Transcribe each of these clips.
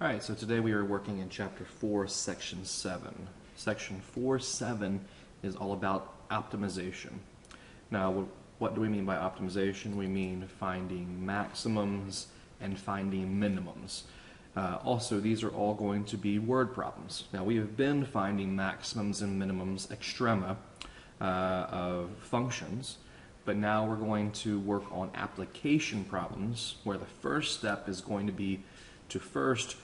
Alright, so today we are working in Chapter 4, Section 7. Section 4.7 is all about optimization. Now, what do we mean by optimization? We mean finding maximums and finding minimums. Also, these are all going to be word problems. Now, we have been finding maximums and minimums extrema of functions, but now we're going to work on application problems where the first step is going to be to first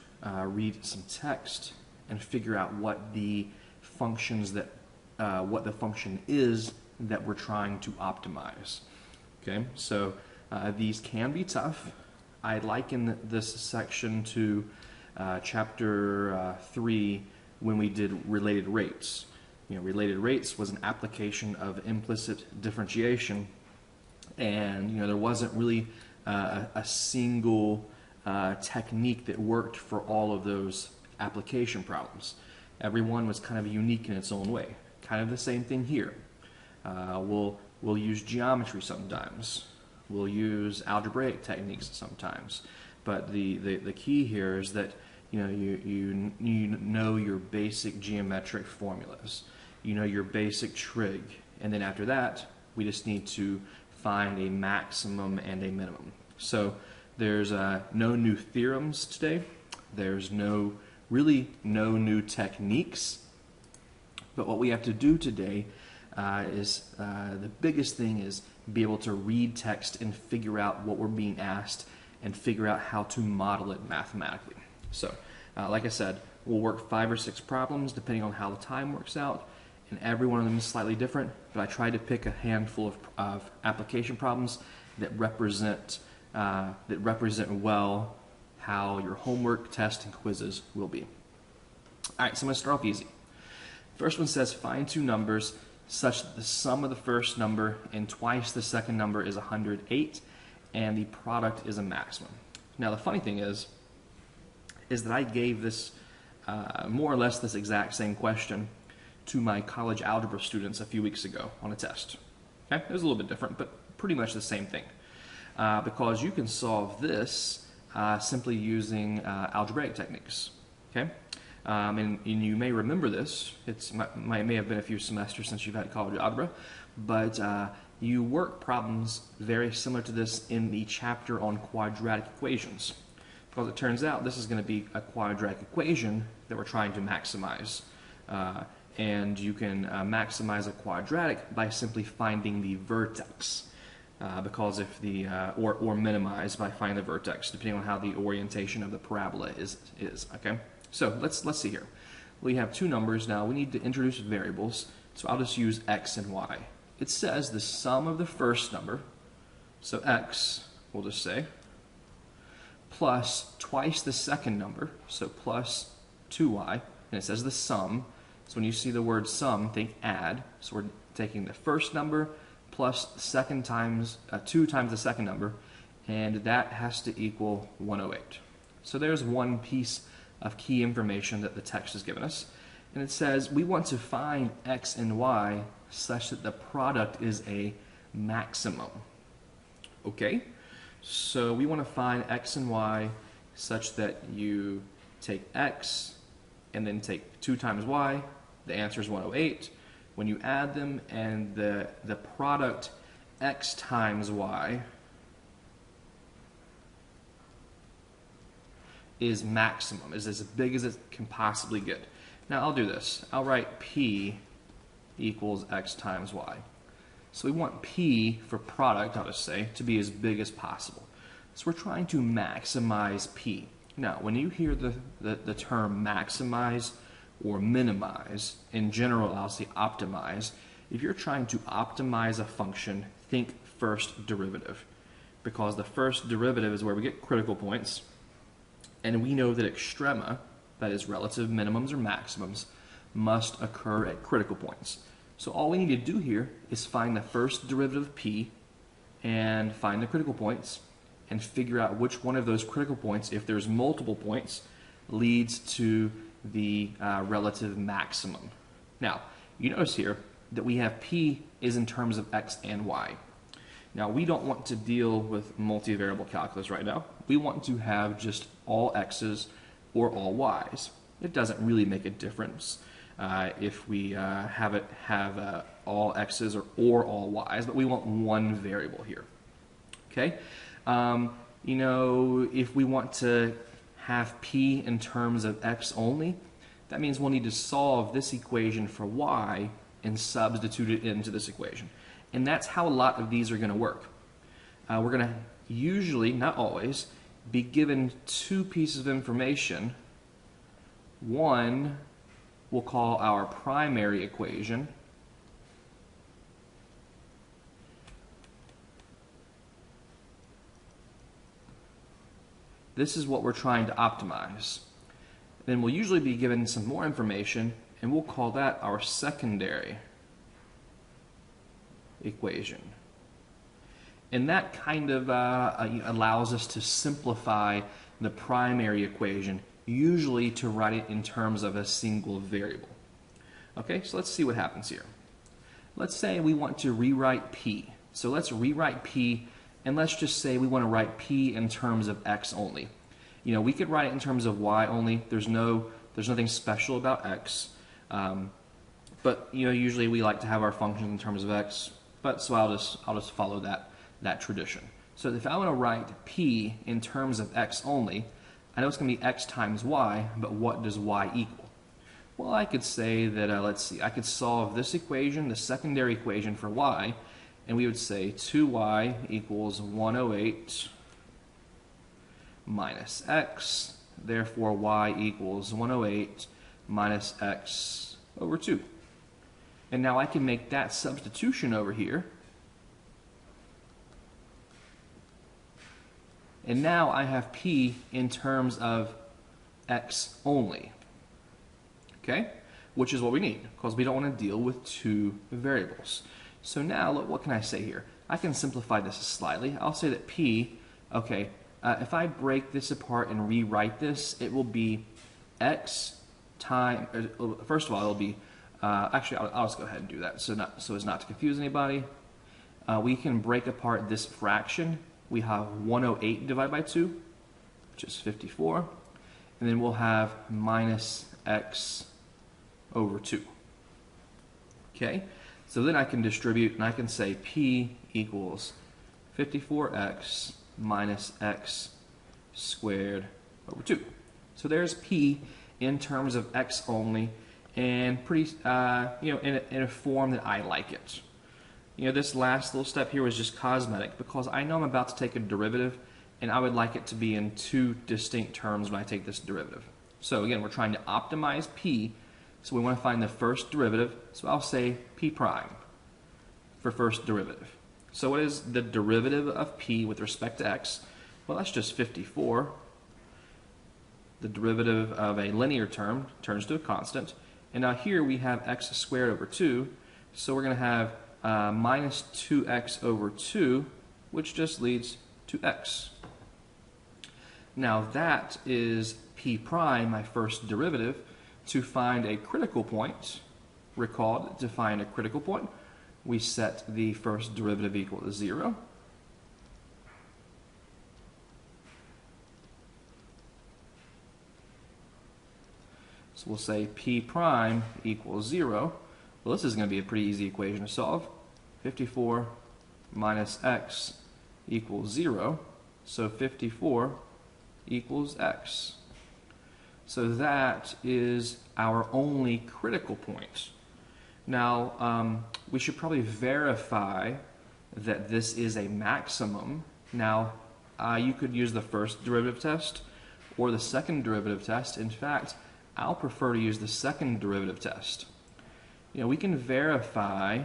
read some text and figure out what the functions that what the function is that we're trying to optimize. Okay, so these can be tough. I liken this section to chapter 3 when we did related rates. You know, related rates was an application of implicit differentiation, and you know there wasn't really a single technique that worked for all of those application problems. Everyone was kind of unique in its own way. Kind of the same thing here. We'll use geometry sometimes. We'll use algebraic techniques sometimes. But the key here is that you know your basic geometric formulas. You know your basic trig, and then after that we just need to find a maximum and a minimum. So there's no new theorems today. There's really no new techniques. But what we have to do today is the biggest thing is be able to read text and figure out what we're being asked and figure out how to model it mathematically. So, like I said, we'll work 5 or 6 problems depending on how the time works out, and every one of them is slightly different, but I tried to pick a handful of application problems that represent well how your homework, test, and quizzes will be. Alright, so I'm going to start off easy. First one says find two numbers such that the sum of the first number and twice the second number is 108 and the product is a maximum. Now the funny thing is that I gave this more or less this exact same question to my college algebra students a few weeks ago on a test. Okay? It was a little bit different, but pretty much the same thing. Because you can solve this simply using algebraic techniques. Okay? And you may remember this. It may have been a few semesters since you've had college algebra, but you work problems very similar to this in the chapter on quadratic equations. Because it turns out this is going to be a quadratic equation that we're trying to maximize. And you can maximize a quadratic by simply finding the vertex. Because if the or minimize by finding the vertex, depending on how the orientation of the parabola is. Okay. So let's see here. We have two numbers now. We need to introduce variables. So I'll just use x and y. It says the sum of the first number, so x, we'll just say, plus twice the second number, so plus 2y, and it says the sum. So when you see the word sum, think add. So we're taking the first number plus second times 2 times the second number, and that has to equal 108. So there's one piece of key information that the text has given us, and it says we want to find x and y such that the product is a maximum. Okay, so we want to find x and y such that you take x and then take 2 times y. The answer is 108. When you add them and the product x times y is maximum, is as big as it can possibly get. Now I'll do this. I'll write p equals x times y. So we want p for product, I'll just say, to be as big as possible. So we're trying to maximize p. Now when you hear the term maximize or minimize, in general I'll say optimize. If you're trying to optimize a function, think first derivative, because the first derivative is where we get critical points, and we know that extrema, that is relative minimums or maximums, must occur at critical points. So all we need to do here is find the first derivative of p and find the critical points and figure out which one of those critical points, if there's multiple points, leads to the relative maximum. Now, you notice here that we have p is in terms of x and y. Now, we don't want to deal with multivariable calculus right now. We want to have just all x's or all y's. It doesn't really make a difference if we have all x's or all y's, but we want one variable here. Okay, you know, if we want to have p in terms of x only, that means we'll need to solve this equation for y and substitute it into this equation. And that's how a lot of these are going to work. We're going to usually, not always, be given two pieces of information. One we'll call our primary equation. This is what we're trying to optimize. Then we'll usually be given some more information, and we'll call that our secondary equation. And that kind of allows us to simplify the primary equation, usually to write it in terms of a single variable. Okay, so let's see what happens here. Let's say we want to rewrite p. So let's rewrite p, and let's just say we want to write p in terms of x only. You know, we could write it in terms of y only. There's nothing special about x. But you know, usually we like to have our functions in terms of x. But so I'll just follow that tradition. So if I want to write p in terms of x only, I know it's going to be x times y, but what does y equal? Well, I could say that, let's see, I could solve this equation, the secondary equation for y, and we would say 2y equals 108 minus x, therefore y equals 108 minus x over 2. And now I can make that substitution over here. And now I have p in terms of x only. Okay? Which is what we need, because we don't want to deal with two variables. So now, look, what can I say here? I can simplify this slightly. I'll say that p, okay, if I break this apart and rewrite this, it will be x times, first of all, it'll be, actually, I'll just go ahead and do that so as not to confuse anybody. We can break apart this fraction. We have 108 divided by 2, which is 54. And then we'll have minus x over 2. Okay? So then I can distribute, and I can say p equals 54x minus x squared over 2. So there's p in terms of x only, and pretty, you know, in a form that I like it. You know, this last little step here was just cosmetic, because I know I'm about to take a derivative, and I would like it to be in two distinct terms when I take this derivative. So again, we're trying to optimize p, so we want to find the first derivative, so I'll say p prime for first derivative. So what is the derivative of p with respect to x? Well, that's just 54. The derivative of a linear term turns to a constant. And now here we have x squared over 2, so we're going to have minus 2x over 2, which just leads to x. Now that is p prime, my first derivative. To find a critical point, recall that to find a critical point, we set the first derivative equal to 0. So we'll say p prime equals 0. Well, this is going to be a pretty easy equation to solve. 54 minus x equals 0. So 54 equals x. So that is our only critical point. Now, we should probably verify that this is a maximum. Now, you could use the first derivative test or the second derivative test. In fact, I'll prefer to use the second derivative test. You know, we can verify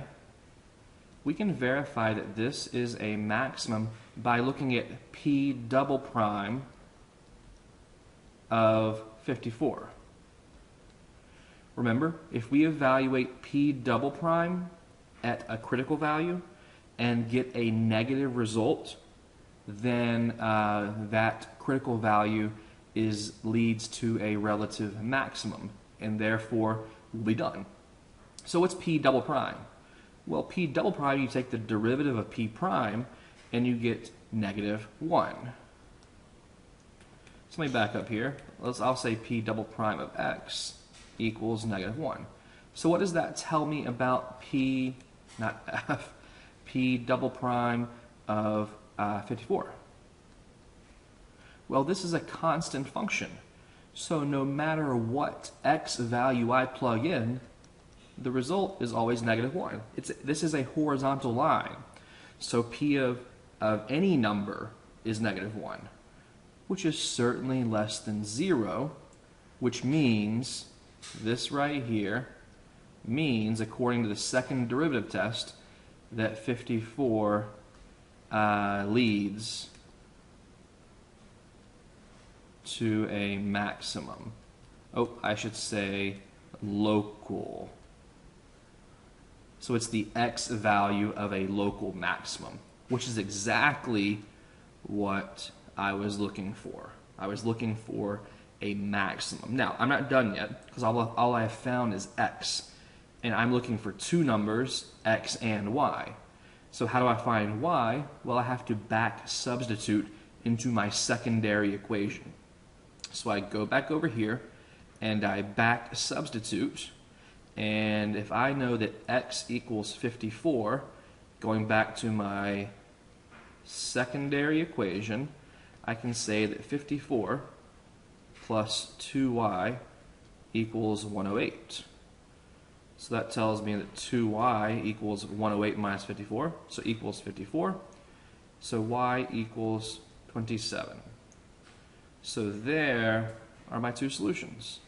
that this is a maximum by looking at p double prime of 54. Remember, if we evaluate p double prime at a critical value and get a negative result, then that critical value leads to a relative maximum, and therefore we'll be done. So what's p double prime? Well, p double prime, you take the derivative of p prime, and you get -1. So So let me back up here. I'll say p double prime of x equals -1. So what does that tell me about p, not f, p double prime of 54? Well, this is a constant function. So no matter what x value I plug in, the result is always -1. This is a horizontal line. So p of any number is -1, which is certainly less than 0, which means this right here means, according to the second derivative test, that 54 leads to a maximum. Oh, I should say local. So it's the x value of a local maximum, which is exactly what I was looking for. I was looking for a maximum. Now, I'm not done yet, because all I have found is x. And I'm looking for two numbers, x and y. So how do I find y? Well, I have to back substitute into my secondary equation. So I go back over here, and I back substitute. And if I know that x equals 54, going back to my secondary equation, I can say that 54 plus 2y equals 108. So that tells me that 2y equals 108 minus 54, so equals 54. So y equals 27. So there are my two solutions.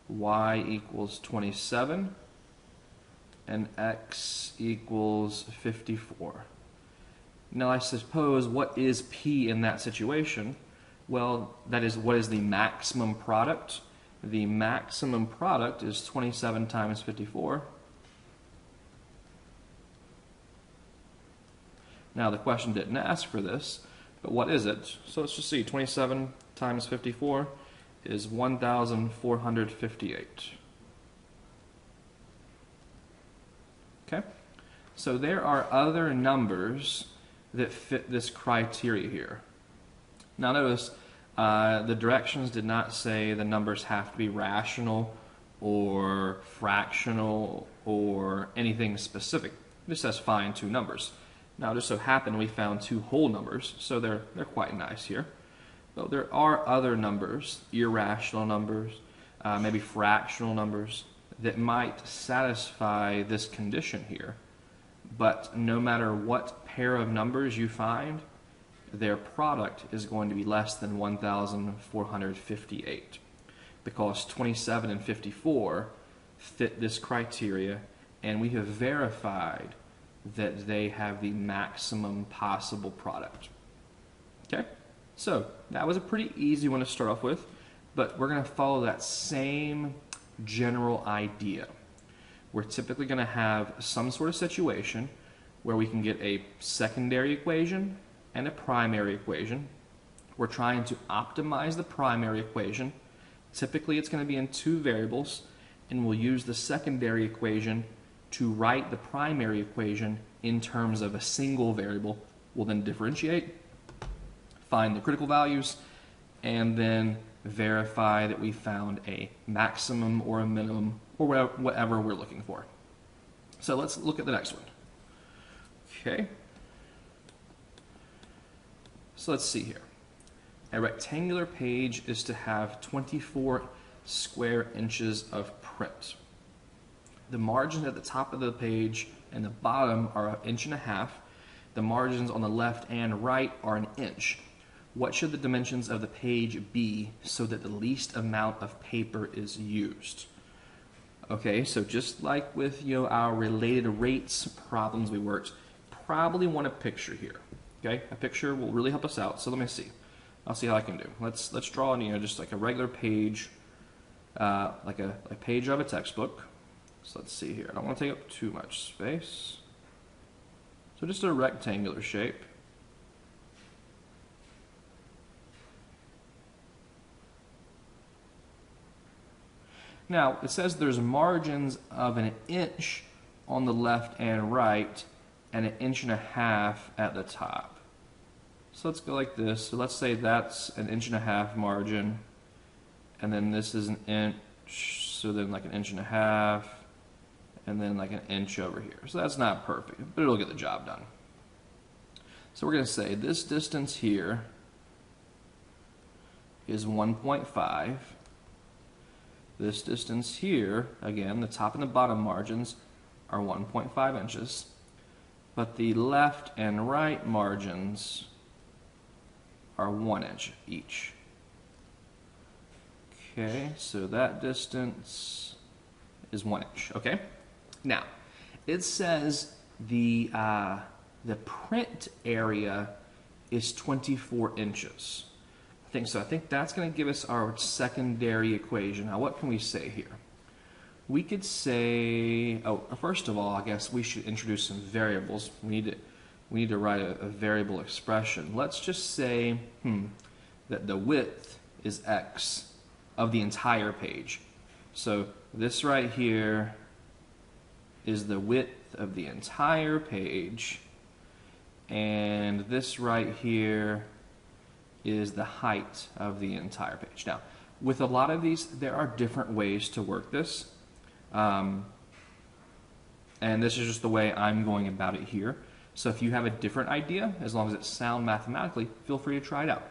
Y equals 27 and x equals 54. Now I suppose, what is p in that situation? Well, that is, what is the maximum product? The maximum product is 27 times 54. Now the question didn't ask for this, but what is it? So let's just see, 27 times 54 is 1,458. Okay? So there are other numbers that fit this criteria here. Now notice, the directions did not say the numbers have to be rational or fractional or anything specific. It just says find two numbers. Now it just so happened we found two whole numbers, so they're quite nice here. But there are other numbers, irrational numbers, maybe fractional numbers, that might satisfy this condition here. But no matter what pair of numbers you find, their product is going to be less than 1,458, because 27 and 54 fit this criteria, and we have verified that they have the maximum possible product. Okay? So that was a pretty easy one to start off with, but we're going to follow that same general idea. We're typically going to have some sort of situation where we can get a secondary equation and a primary equation. We're trying to optimize the primary equation. Typically it's going to be in two variables, and we'll use the secondary equation to write the primary equation in terms of a single variable. We'll then differentiate, find the critical values, and then verify that we found a maximum or a minimum or whatever we're looking for. So let's look at the next one. Okay. So let's see here. A rectangular page is to have 24 square inches of print. The margins at the top of the page and the bottom are 1.5 inches. The margins on the left and right are 1 inch. What should the dimensions of the page be so that the least amount of paper is used? Okay, so just like with our related rates problems we worked, probably want a picture here. Okay, a picture will really help us out. So let me see. I'll see how I can do. Let's draw just like a regular page, like a page of a textbook. So let's see here. I don't want to take up too much space. So just a rectangular shape. Now, it says there's margins of 1 inch on the left and right and 1.5 inches at the top. So let's go like this. So let's say that's an 1.5 inch margin, and then this is an inch, so then like an 1.5 inches, and then like an inch over here. So that's not perfect, but it'll get the job done. So we're going to say this distance here is 1.5. This distance here, again, the top and the bottom margins are 1.5 inches, but the left and right margins are 1 inch each. Okay, so that distance is 1 inch, okay? Now, it says the print area is 24 inches. I think that's going to give us our secondary equation. Now, what can we say here? We could say, first of all, I guess we should introduce some variables. We need to write a variable expression. Let's just say that the width is x of the entire page. So this right here is the width of the entire page, and this right here is the height of the entire page. Now, with a lot of these, there are different ways to work this. And this is just the way I'm going about it here. So if you have a different idea, as long as it's sound mathematically, feel free to try it out.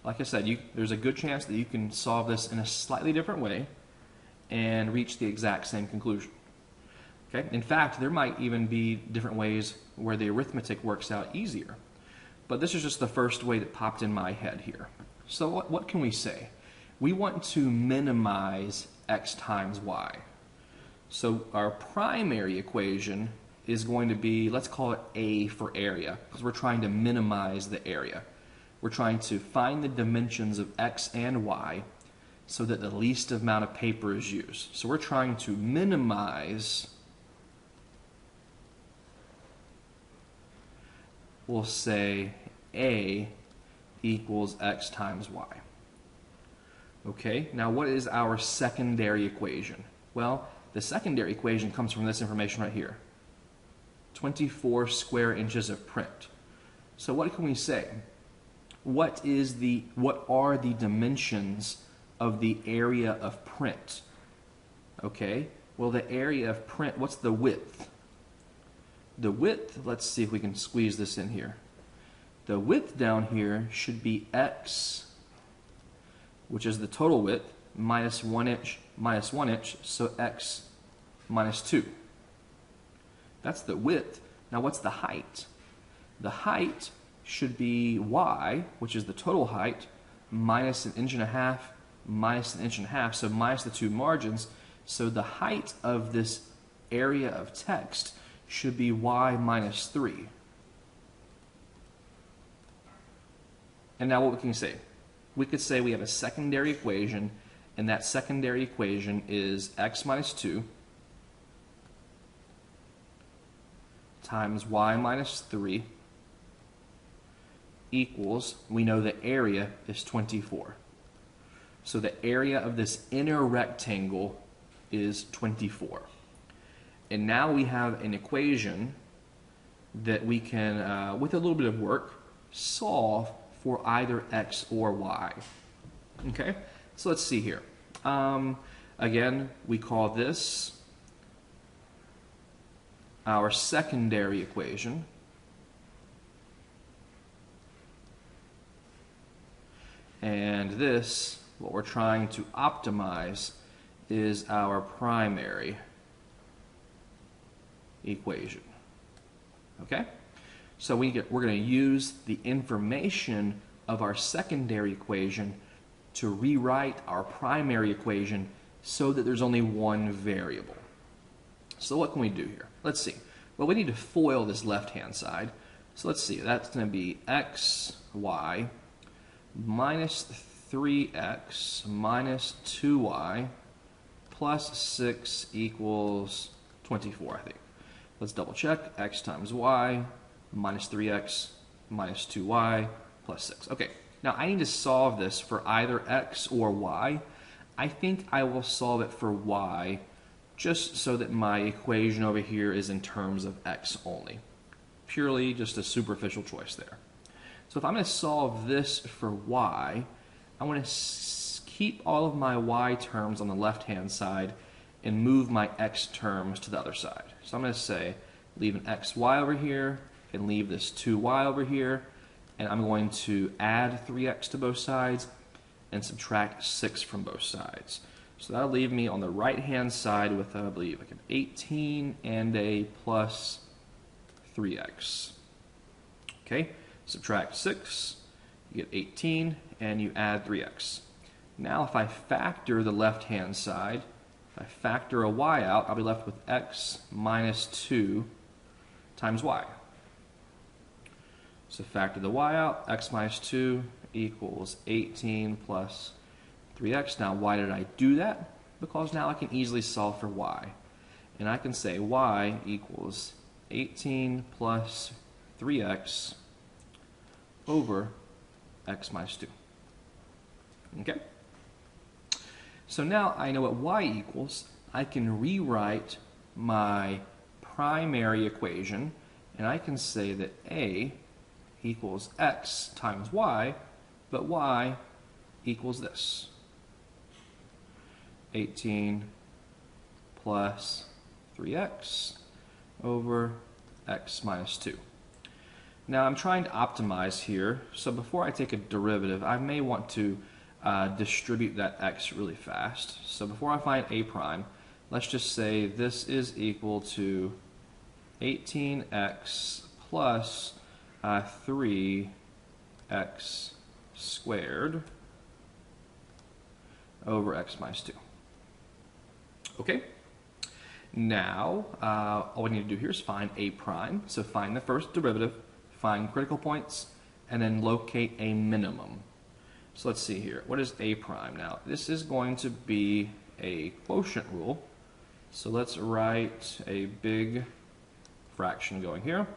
Like I said, there's a good chance that you can solve this in a slightly different way and reach the exact same conclusion. Okay? In fact, there might even be different ways where the arithmetic works out easier. But this is just the first way that popped in my head here. So what can we say? We want to minimize x times y. So our primary equation is going to be, let's call it A for area, because we're trying to minimize the area. We're trying to find the dimensions of x and y so that the least amount of paper is used. So we're trying to minimize, we'll say A equals x times y. Okay, now what is our secondary equation? Well, the secondary equation comes from this information right here. 24 square inches of print. So what can we say? What are the dimensions of the area of print? Okay, well, the area of print, what's the width? The width, let's see if we can squeeze this in here. The width down here should be x, which is the total width, minus 1 inch minus 1 inch, so x minus 2. That's the width. Now what's the height? The height should be y, which is the total height, minus 1.5 inches minus 1.5 inches, so minus the two margins. So the height of this area of text should be y minus 3. And now what can we say? We could say we have a secondary equation, and that secondary equation is x minus 2 times y minus 3 equals, we know the area is 24. So the area of this inner rectangle is 24. And now we have an equation that we can, with a little bit of work, solve for either x or y. Okay, so let's see here. Again, we call this our secondary equation. And this, what we're trying to optimize, is our primary equation. Okay? So we're going to use the information of our secondary equation to rewrite our primary equation so that there's only one variable. So what can we do here? Let's see. Well, we need to FOIL this left-hand side. So let's see. That's going to be xy minus 3x minus 2y plus 6 equals 24, I think. Let's double check. X times y minus 3x minus 2y plus 6. Okay, now I need to solve this for either x or y. I think I will solve it for y just so that my equation over here is in terms of x only. Purely just a superficial choice there. So if I'm going to solve this for y, I want to keep all of my y terms on the left-hand side and move my x terms to the other side. So I'm going to say leave an xy over here and leave this 2y over here, and I'm going to add 3x to both sides and subtract 6 from both sides. So that'll leave me on the right-hand side with, I believe, like an 18 and a plus 3x. Okay, subtract 6, you get 18, and you add 3x. Now if I factor the left-hand side, if I factor a y out, I'll be left with x minus 2 times y. So factor the y out, x minus 2 equals 18 plus 3x. Now why did I do that? Because now I can easily solve for y. And I can say y equals 18 plus 3x over x minus 2. Okay? So now I know what y equals. I can rewrite my primary equation, and I can say that a equals x times y, but y equals this. 18 plus 3x over x minus 2. Now I'm trying to optimize here, so before I take a derivative, I may want to distribute that x really fast. So before I find a prime, let's just say this is equal to 18x plus 3x squared over x minus 2. Okay? Now, all we need to do here is find a prime. So find the first derivative, find critical points, and then locate a minimum. So let's see here. What is a prime? Now, this is going to be a quotient rule. So let's write a big fraction going here.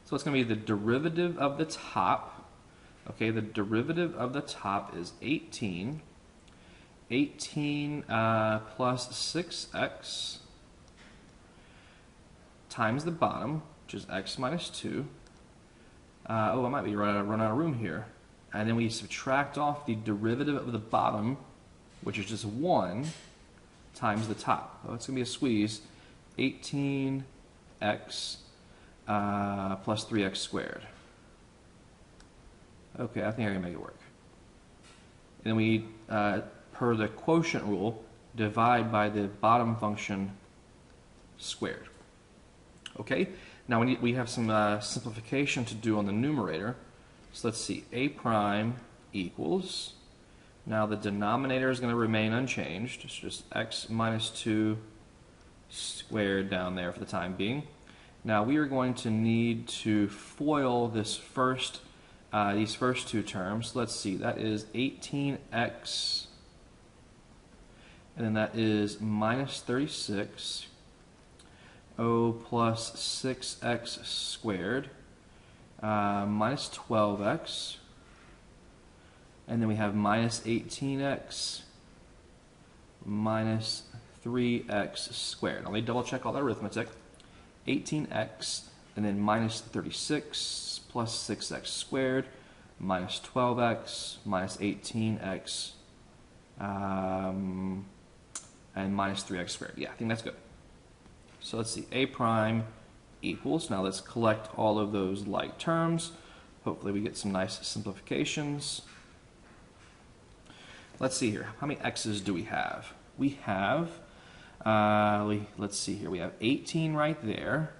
So it's going to be the derivative of the top. Okay, the derivative of the top is 18. 18 plus 6x times the bottom, which is x minus 2. Oh, I might be run out of room here. And then we subtract off the derivative of the bottom, which is just 1, times the top. Oh, it's going to be a squeeze. 18x plus 3x squared. Okay, I think I can make it work. And then we, per the quotient rule, divide by the bottom function squared. Okay, now we have some simplification to do on the numerator. So let's see, a prime equals, now the denominator is going to remain unchanged. It's just x minus 2 squared down there for the time being. Now we are going to need to FOIL this first, these first two terms. Let's see, that is 18x, and then that is minus 36, plus 6x squared, minus 12x, and then we have minus 18x minus 3x squared. Now let me double check all that arithmetic. 18x and then minus 36 plus 6x squared minus 12x minus 18x and minus 3x squared. Yeah, I think that's good. So let's see, a prime equals, now let's collect all of those like terms. Hopefully we get some nice simplifications. Let's see here, how many x's do we have? We have, let's see here, we have 18 right there,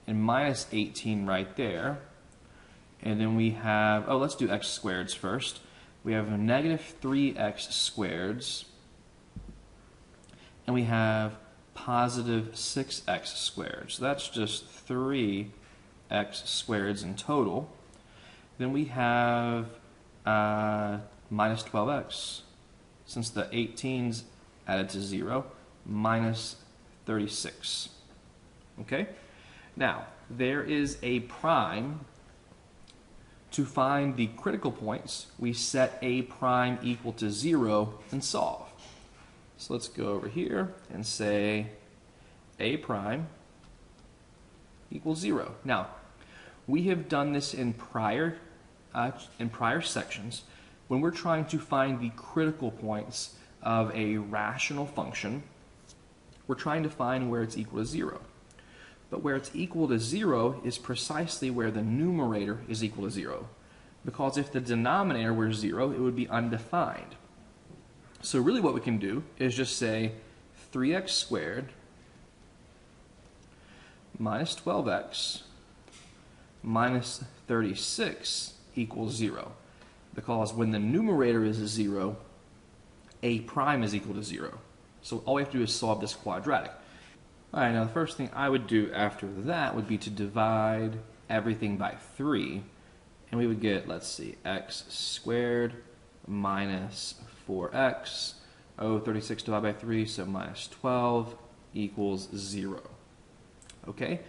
and minus 18 right there, and then we have, let's do x squareds first. We have a negative 3x squareds, and we have positive 6x squared. So that's just 3x squareds in total. Then we have minus 12x. Since the 18's added to 0, minus 36. Okay? Now, there is a prime. To find the critical points, we set a prime equal to 0 and solve. So let's go over here and say a prime equals 0. Now, We have done this in prior sections when we're trying to find the critical points of a rational function. We're trying to find where it's equal to 0. But where it's equal to 0 is precisely where the numerator is equal to 0. Because if the denominator were 0, it would be undefined. So really what we can do is just say 3x squared minus 12x minus 36 equals 0. Because when the numerator is 0, a prime is equal to 0. So all we have to do is solve this quadratic. All right, now the first thing I would do after that would be to divide everything by 3. And we would get, let's see, x squared minus 4x. 36 divided by 3, so minus 12 equals 0. Okay?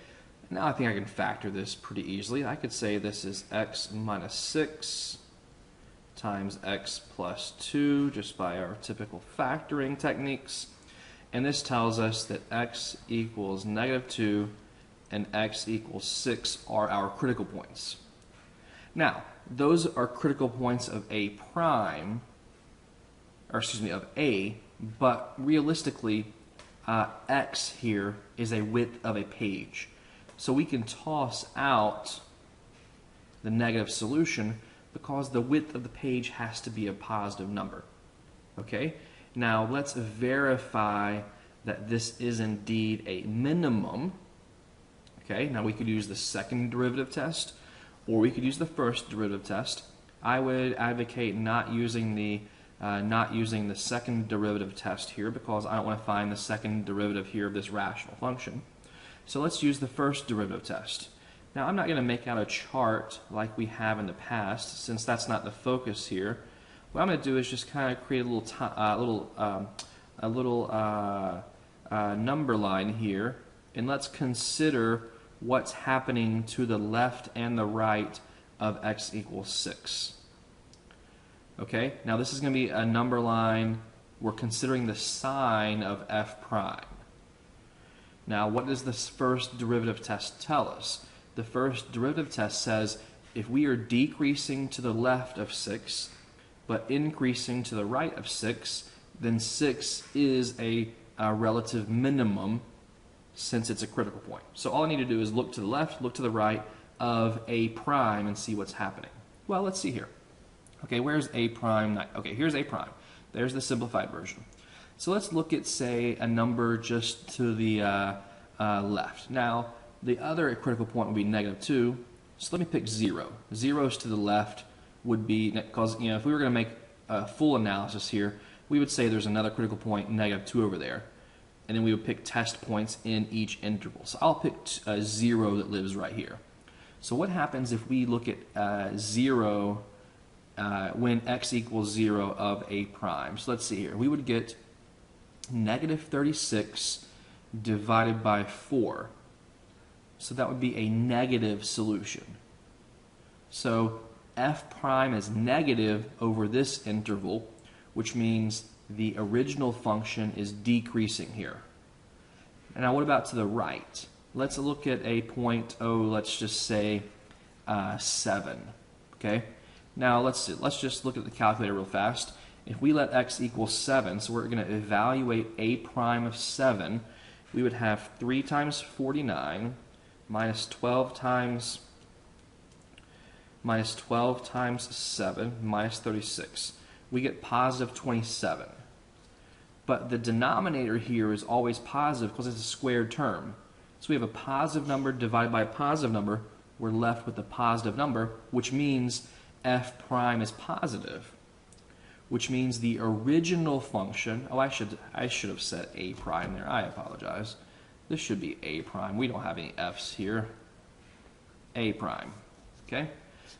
Now I think I can factor this pretty easily. I could say this is x minus 6 times x plus 2, just by our typical factoring techniques. And this tells us that x equals negative 2 and x equals 6 are our critical points. Now, those are critical points of a prime, or excuse me, of a, but realistically, x here is a width of a page. So we can toss out the negative solution because the width of the page has to be a positive number. Okay? Now let's verify that this is indeed a minimum. Okay? Now we could use the second derivative test, or we could use the first derivative test. I would advocate not using the second derivative test here because I don't want to find the second derivative here of this rational function. So let's use the first derivative test. Now I'm not going to make out a chart like we have in the past since that's not the focus here. What I'm going to do is just kind of create a little number line here, and let's consider what's happening to the left and the right of x equals 6. Okay, now this is going to be a number line. We're considering the sign of f prime. Now, what does this first derivative test tell us? The first derivative test says if we are decreasing to the left of 6, but increasing to the right of 6, then 6 is a relative minimum since it's a critical point. So all I need to do is look to the left, look to the right of a prime and see what's happening. Well, let's see here. Okay, where's a prime? Okay, here's a prime. There's the simplified version. So let's look at, say, a number just to the left. Now, the other critical point would be negative 2. So let me pick 0. Zeros to the left would be, because if we were going to make a full analysis here, we would say there's another critical point, negative 2 over there. And then we would pick test points in each interval. So I'll pick 0 that lives right here. So what happens if we look at 0 when x equals 0 of a prime? So let's see here. We would get negative 36 divided by 4. So that would be a negative solution. So f prime is negative over this interval, which means the original function is decreasing here. And now what about to the right? Let's look at a point, let's just say 7. Okay? Now let's just look at the calculator real fast. If we let x equal 7, so we're going to evaluate a prime of 7, we would have 3 times 49 minus 12 times 7 minus 36. We get positive 27. But the denominator here is always positive because it's a squared term. So we have a positive number divided by a positive number. We're left with a positive number, which means f prime is positive, which means the original function, I should have said a prime there, I apologize. This should be a prime. We don't have any f's here. A prime, okay?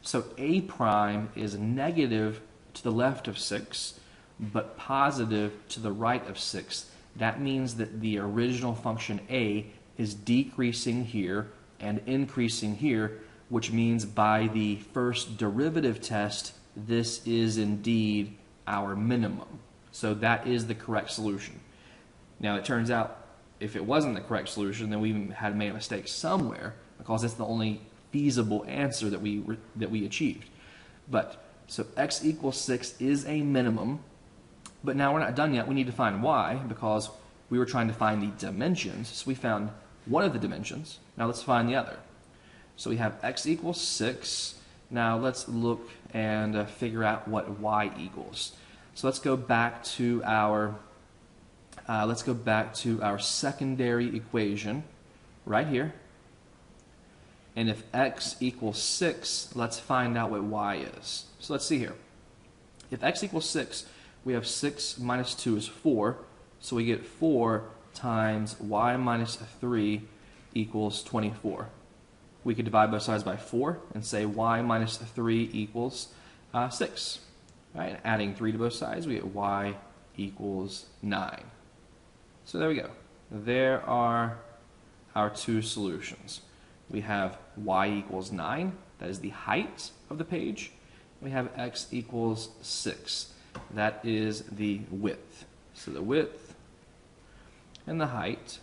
So a prime is negative to the left of 6, but positive to the right of 6. That means that the original function a is decreasing here and increasing here, which means by the first derivative test, this is indeed our minimum. So that is the correct solution. Now it turns out if it wasn't the correct solution, then we had made a mistake somewhere because it's the only feasible answer that we achieved. But so x equals 6 is a minimum, but now we're not done yet. We need to find y because we were trying to find the dimensions. So we found one of the dimensions. Now let's find the other. So we have x equals 6. Now let's look and figure out what y equals. So let's go back to our secondary equation right here. And if x equals 6, let's find out what y is. So let's see here. If x equals 6, we have 6 minus 2 is 4. So we get 4 times y minus 3 equals 24. We could divide both sides by 4 and say y minus 3 equals 6. Right? And adding 3 to both sides, we get y equals 9. So there we go. There are our two solutions. We have y equals 9. That is the height of the page. We have x equals 6. That is the width. So the width and the height.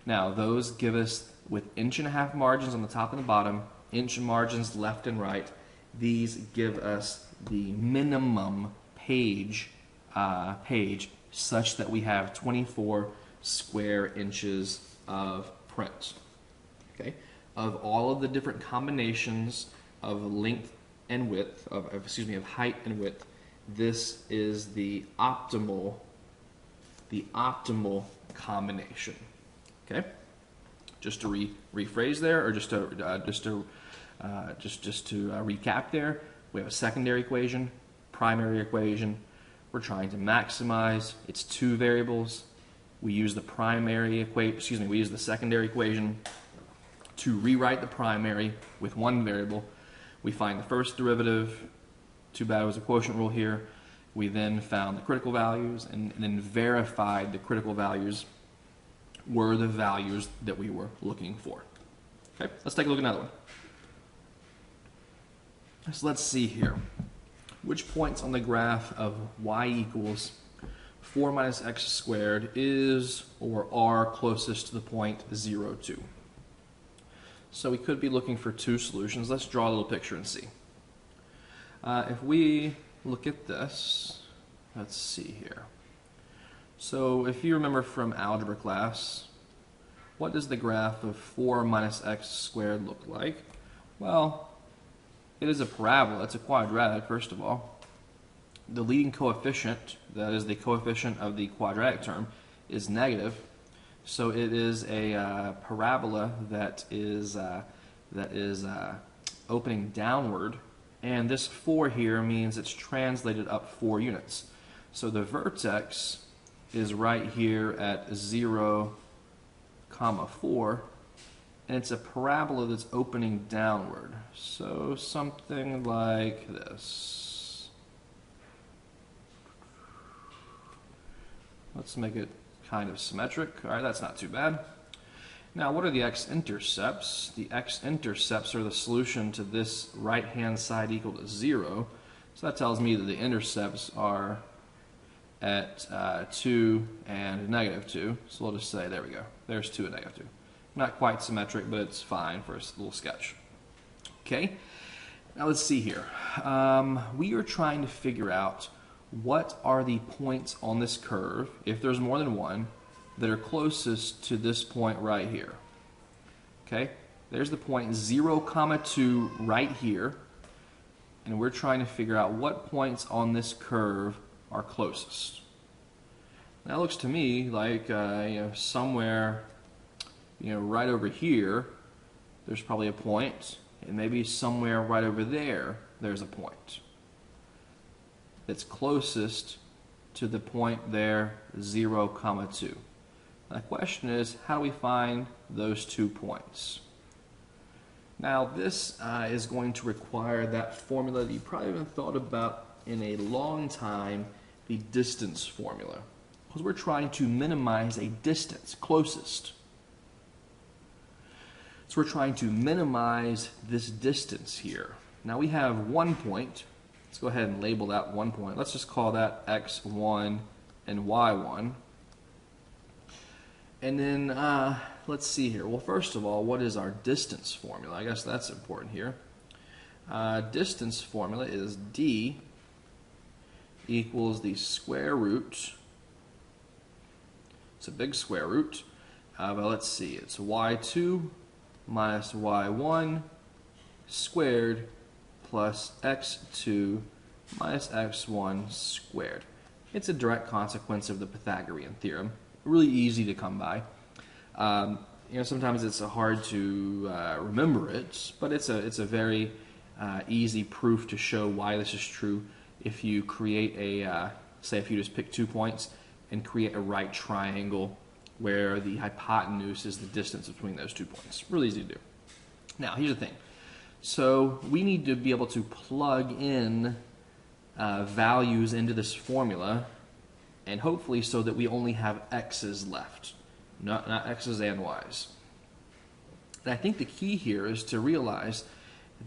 Now those give us, with 1.5" margins on the top and the bottom, inch margins left and right, these give us the minimum page such that we have 24 square inches of print. Okay? Of all of the different combinations of length and width, of height and width, this is the optimal combination. Okay? Just to rephrase there, or just to recap there, we have a secondary equation, primary equation. We're trying to maximize. It's two variables. We use the we use the secondary equation to rewrite the primary with one variable. We find the first derivative. Too bad it was a quotient rule here. We then found the critical values and then verified the critical values were the values that we were looking for. Okay, let's take a look at another one. So let's see here. Which points on the graph of y equals 4 minus x squared is or are closest to the point 0, 2? So we could be looking for two solutions. Let's draw a little picture and see. If we look at this, let's see here. So if you remember from algebra class, what does the graph of 4 minus x squared look like? Well, it is a parabola. It's a quadratic, first of all. The leading coefficient, that is the coefficient of the quadratic term, is negative. So it is a parabola that is opening downward. And this 4 here means it's translated up 4 units. So the vertex is right here at 0, 4, and it's a parabola that's opening downward. So something like this. Let's make it kind of symmetric. All right, that's not too bad. Now, what are the x-intercepts? The x-intercepts are the solution to this right-hand side equal to 0. So that tells me that the intercepts are at 2 and negative 2. So we'll just say, there we go. There's 2 and negative 2. Not quite symmetric, but it's fine for a little sketch. Okay, now let's see here. We are trying to figure out what are the points on this curve, if there's more than one, that are closest to this point right here. Okay, there's the point 0, 2 right here, and we're trying to figure out what points on this curve are closest. That looks to me like somewhere right over here there's probably a point, and maybe somewhere right over there there's a point that's closest to the point there 0, 2. The question is, how do we find those 2 points? Now this is going to require that formula that you probably haven't thought about in a long time, the distance formula. Because we're trying to minimize a distance, closest. So we're trying to minimize this distance here. Now we have one point. Let's go ahead and label that one point. Let's just call that x1 and y1. And then let's see here. Well, first of all, what is our distance formula? I guess that's important here. Distance formula is d equals the square root. It's a big square root. But let's see. It's y2 minus y1 squared plus x2 minus x1 squared. It's a direct consequence of the Pythagorean theorem. Really easy to come by. Sometimes it's hard to remember it, but it's a very easy proof to show why this is true. If you create say if you just pick 2 points and create a right triangle where the hypotenuse is the distance between those 2 points. Really easy to do. Now, here's the thing. So we need to be able to plug in values into this formula, and hopefully so that we only have x's left, not x's and y's. And I think the key here is to realize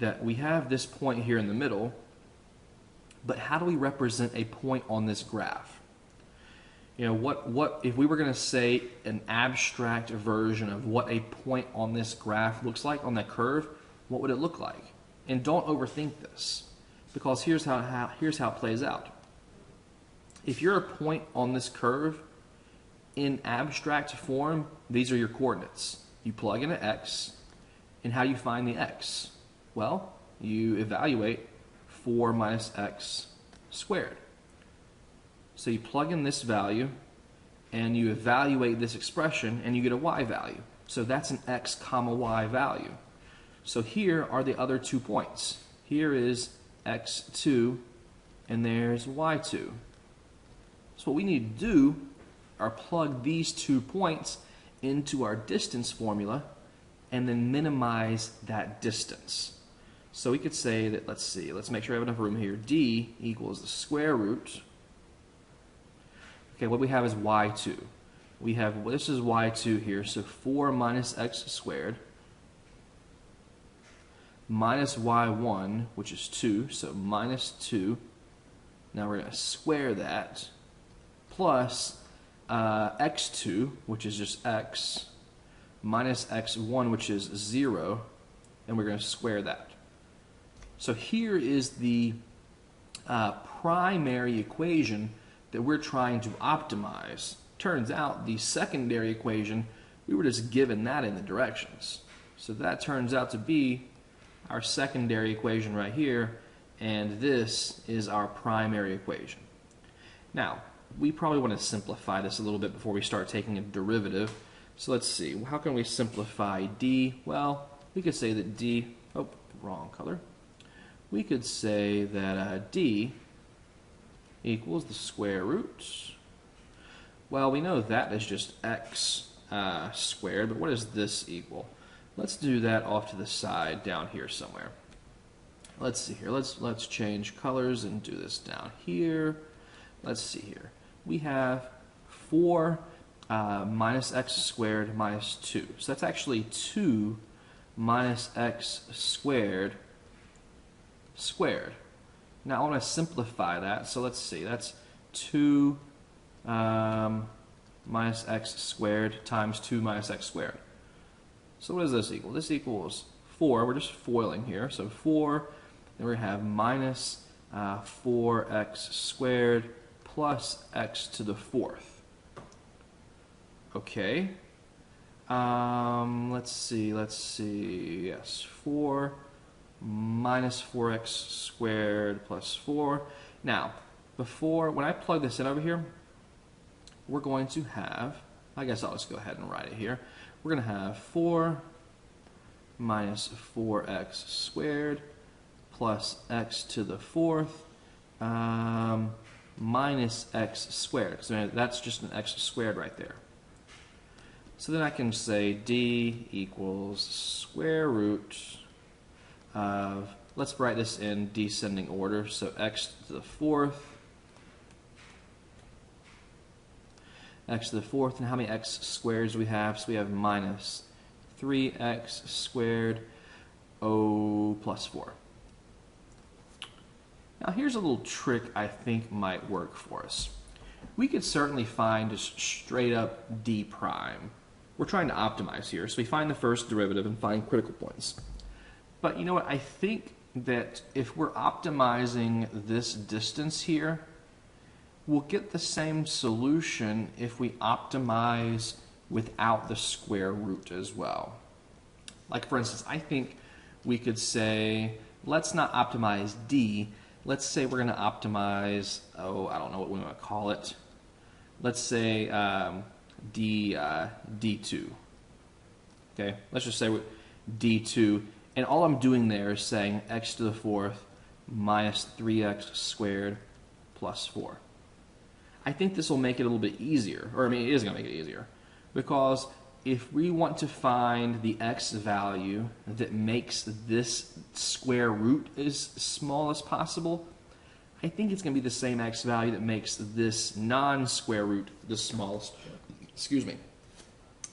that we have this point here in the middle, but how do we represent a point on this graph? What if we were going to say an abstract version of what a point on this graph looks like on that curve? What would it look like? And don't overthink this, because here's how it plays out. If you're a point on this curve, in abstract form, these are your coordinates. You plug in an x, and how do you find the x? Well, you evaluate 4 minus x squared. So you plug in this value, and you evaluate this expression, and you get a y value. So that's an x comma y value. So here are the other 2 points. Here is x2, and there's y2. So what we need to do are plug these 2 points into our distance formula, and then minimize that distance. So we could say that, let's make sure I have enough room here. D equals the square root. Okay, what we have is y2. This is y2 here, so 4 minus x squared minus y1, which is 2, so minus 2. Now we're going to square that, plus x2, which is just x, minus x1, which is 0, and we're going to square that. So here is the primary equation that we're trying to optimize. Turns out the secondary equation, we were just given that in the directions. So that turns out to be our secondary equation right here, and this is our primary equation. Now, we probably want to simplify this a little bit before we start taking a derivative. So let's see, how can we simplify d? Well, we could say that d, wrong color. We could say that d equals the square root. Well, we know that is just x squared, but what does this equal? Let's do that off to the side down here somewhere. Let's see here. Let's change colors and do this down here. Let's see here. We have 4 minus x squared minus 2. So that's actually 2 minus x squared squared. Now I want to simplify that. So let's see. That's 2 minus x squared times 2 minus x squared. So what does this equal? This equals 4. We're just foiling here. So 4, then we have minus 4x squared plus x to the 4th. Okay. Let's see. Yes, 4 minus 4x squared plus 4. Now, when I plug this in over here, we're going to have, I guess I'll just go ahead and write it here. We're going to have 4 minus 4x squared plus x to the 4th minus x squared. So that's just an x squared right there. So then I can say d equals square root of, let's write this in descending order, so x to the 4th, x to the 4th, and how many x squares do we have? So we have minus 3x squared plus 4. Now here's a little trick I think might work for us. We could certainly find just straight up d prime. we're trying to optimize here. So we find the first derivative and find critical points. But you know what? I think that if we're optimizing this distance here, we'll get the same solution if we optimize without the square root as well. Like for instance, I think we could say, let's not optimize D. Let's say we're going to optimize, oh, I don't know what we want to call it. Let's say D2. Okay, let's just say D2. And all I'm doing there is saying x to the fourth minus 3x squared plus 4. I think this will make it a little bit easier, or I mean, it is going to make it easier, because if we want to find the x value that makes this square root as small as possible, I think it's going to be the same x value that makes this non-square root the smallest,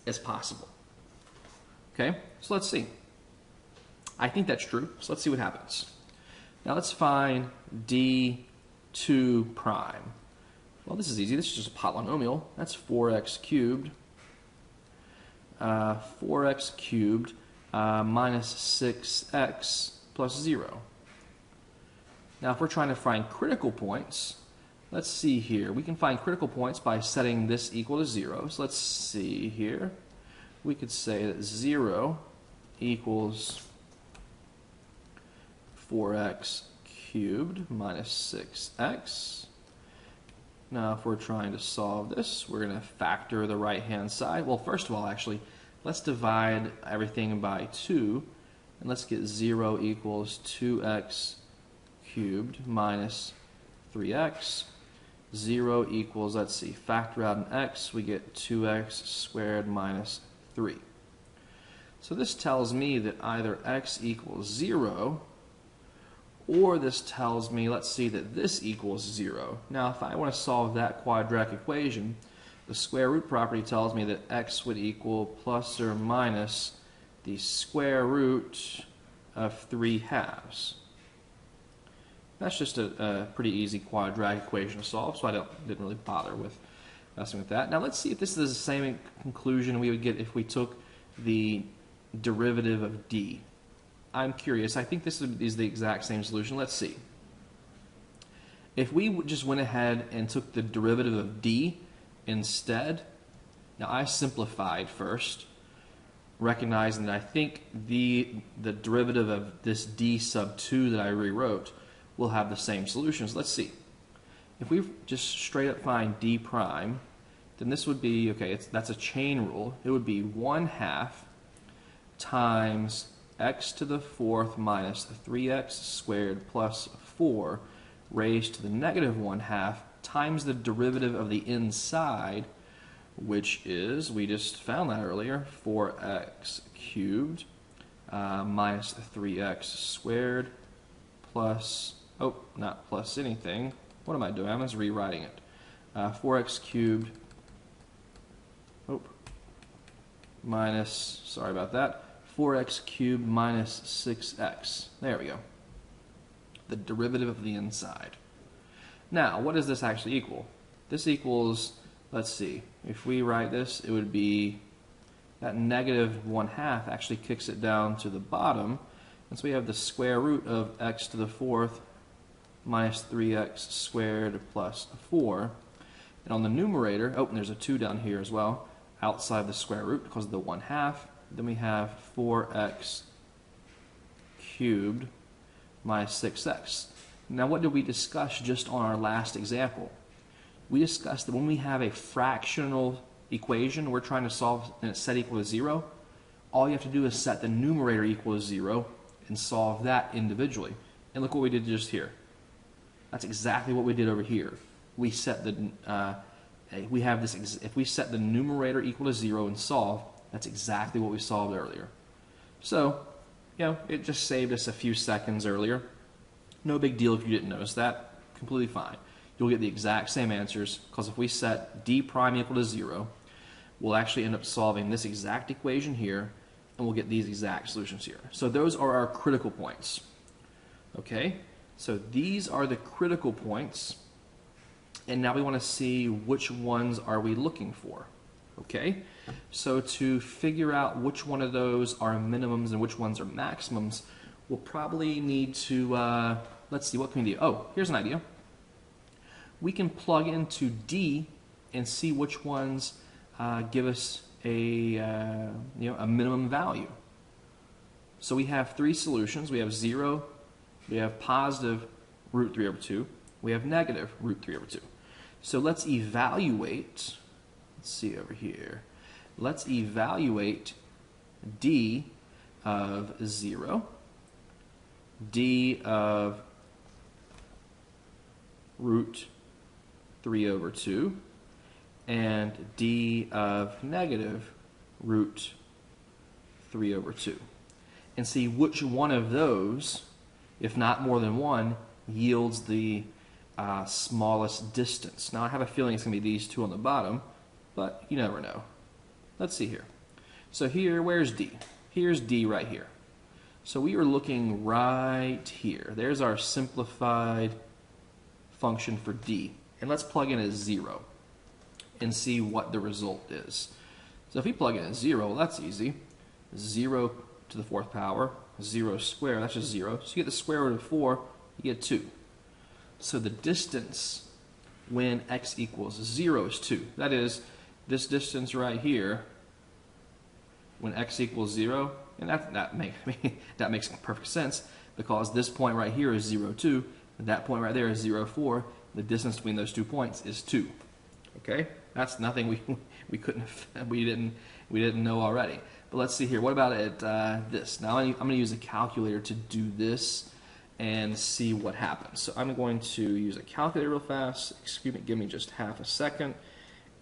as possible. Okay, so let's see. I think that's true, so let's see what happens. Now let's find D2 prime. Well, this is easy. This is just a polynomial. That's 4x cubed. 4x cubed minus 6x plus 0. Now, if we're trying to find critical points, let's see here. We can find critical points by setting this equal to 0. So let's see here. We could say that 0 equals 4x cubed minus 6x. Now, if we're trying to solve this, we're going to factor the right-hand side. Well, first of all, actually, let's divide everything by 2, and let's get 0 equals 2x cubed minus 3x. 0 equals, let's see, factor out an x, we get 2x squared minus 3. So this tells me that either x equals 0, or this tells me, let's see, that this equals 0. Now, if I want to solve that quadratic equation, the square root property tells me that x would equal plus or minus the square root of 3/2. That's just a pretty easy quadratic equation to solve, so I didn't really bother with messing with that. Now, let's see if this is the same conclusion we would get if we took the derivative of d. I'm curious. I think this is the exact same solution. Let's see. If we just went ahead and took the derivative of d instead, now I simplified first, recognizing that I think the derivative of this d sub 2 that I rewrote will have the same solutions. Let's see. If we just straight up find d prime, then this would be, okay, that's a chain rule. It would be 1/2 times x to the fourth minus 3x squared plus 4 raised to the negative 1/2 times the derivative of the inside, which is, we just found that earlier, 4x cubed minus 3x squared plus, oh, not plus anything. What am I doing? I'm just rewriting it. 4x cubed, minus, sorry about that, 4x cubed minus 6x. There we go. The derivative of the inside. Now, what does this actually equal? This equals, let's see, if we write this, it would be that negative 1/2 actually kicks it down to the bottom. And so we have the square root of x to the fourth minus 3x squared plus 4. And on the numerator, oh, and there's a 2 down here as well, outside the square root because of the 1/2. Then we have 4x cubed minus 6x. Now, what did we discuss just on our last example? We discussed that when we have a fractional equation we're trying to solve and it's set equal to 0, all you have to do is set the numerator equal to 0 and solve that individually. And look what we did just here. That's exactly what we did over here. We set the we have this. If we set the numerator equal to 0 and solve, that's exactly what we solved earlier. So, you know, it just saved us a few seconds earlier. No big deal if you didn't notice that. Completely fine. You'll get the exact same answers because if we set d prime equal to 0, we'll actually end up solving this exact equation here, and we'll get these exact solutions here. So those are our critical points. Okay? So these are the critical points, and now we want to see which ones are we looking for. Okay, so to figure out which one of those are minimums and which ones are maximums, we'll probably need to, let's see, what can we do? Oh, here's an idea. We can plug into D and see which ones give us a minimum value. So we have three solutions. We have 0, we have positive root 3 over 2, we have negative root 3 over 2. So let's evaluate, let's see over here, let's evaluate D of 0, D of root 3 over 2, and D of negative root 3 over 2. And see which one of those, if not more than one, yields the smallest distance. Now I have a feeling it's going to be these two on the bottom, but you never know. Let's see here. So here, where's D? Here's D right here. So we are looking right here. There's our simplified function for D. And let's plug in as 0 and see what the result is. So if we plug in as 0, well, that's easy. 0 to the 4th power, 0 squared, that's just 0. So you get the square root of 4, you get 2. So the distance when x equals 0 is 2. That is, this distance right here, when x equals 0, and that makes perfect sense, because this point right here is 0, 2, and that point right there is 0, 4. The distance between those 2 points is 2. Okay, that's nothing we didn't know already. But let's see here. What about this? Now I'm going to use a calculator to do this and see what happens. So I'm going to use a calculator real fast. Excuse me, give me just half a second,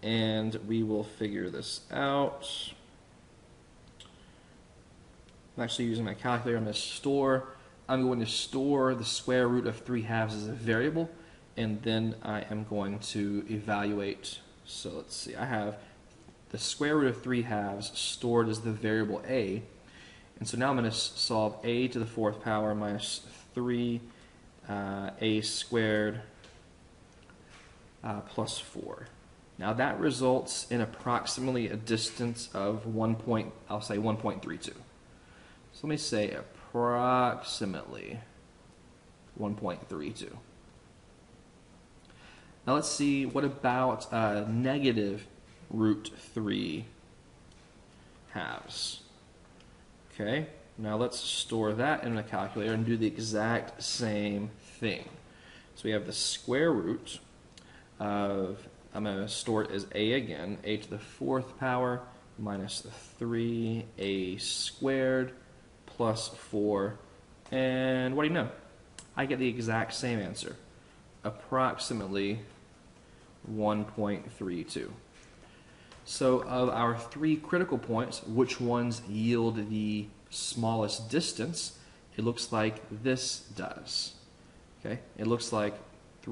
and we will figure this out. I'm actually using my calculator. I'm going to store the square root of 3/2 as a variable, and then I am going to evaluate. So let's see. I have the square root of 3/2 stored as the variable a, and so now I'm going to solve a to the 4th power minus 3 a squared plus 4. Now that results in approximately a distance of 1.32. So let me say approximately 1.32. Now let's see, what about negative root 3/2? Okay, now let's store that in a calculator and do the exact same thing. So we have the square root of, I'm going to store it as a again, a to the 4th power minus 3a squared plus 4. And what do you know? I get the exact same answer, approximately 1.32. So of our 3 critical points, which ones yield the smallest distance? It looks like this does. Okay, it looks like the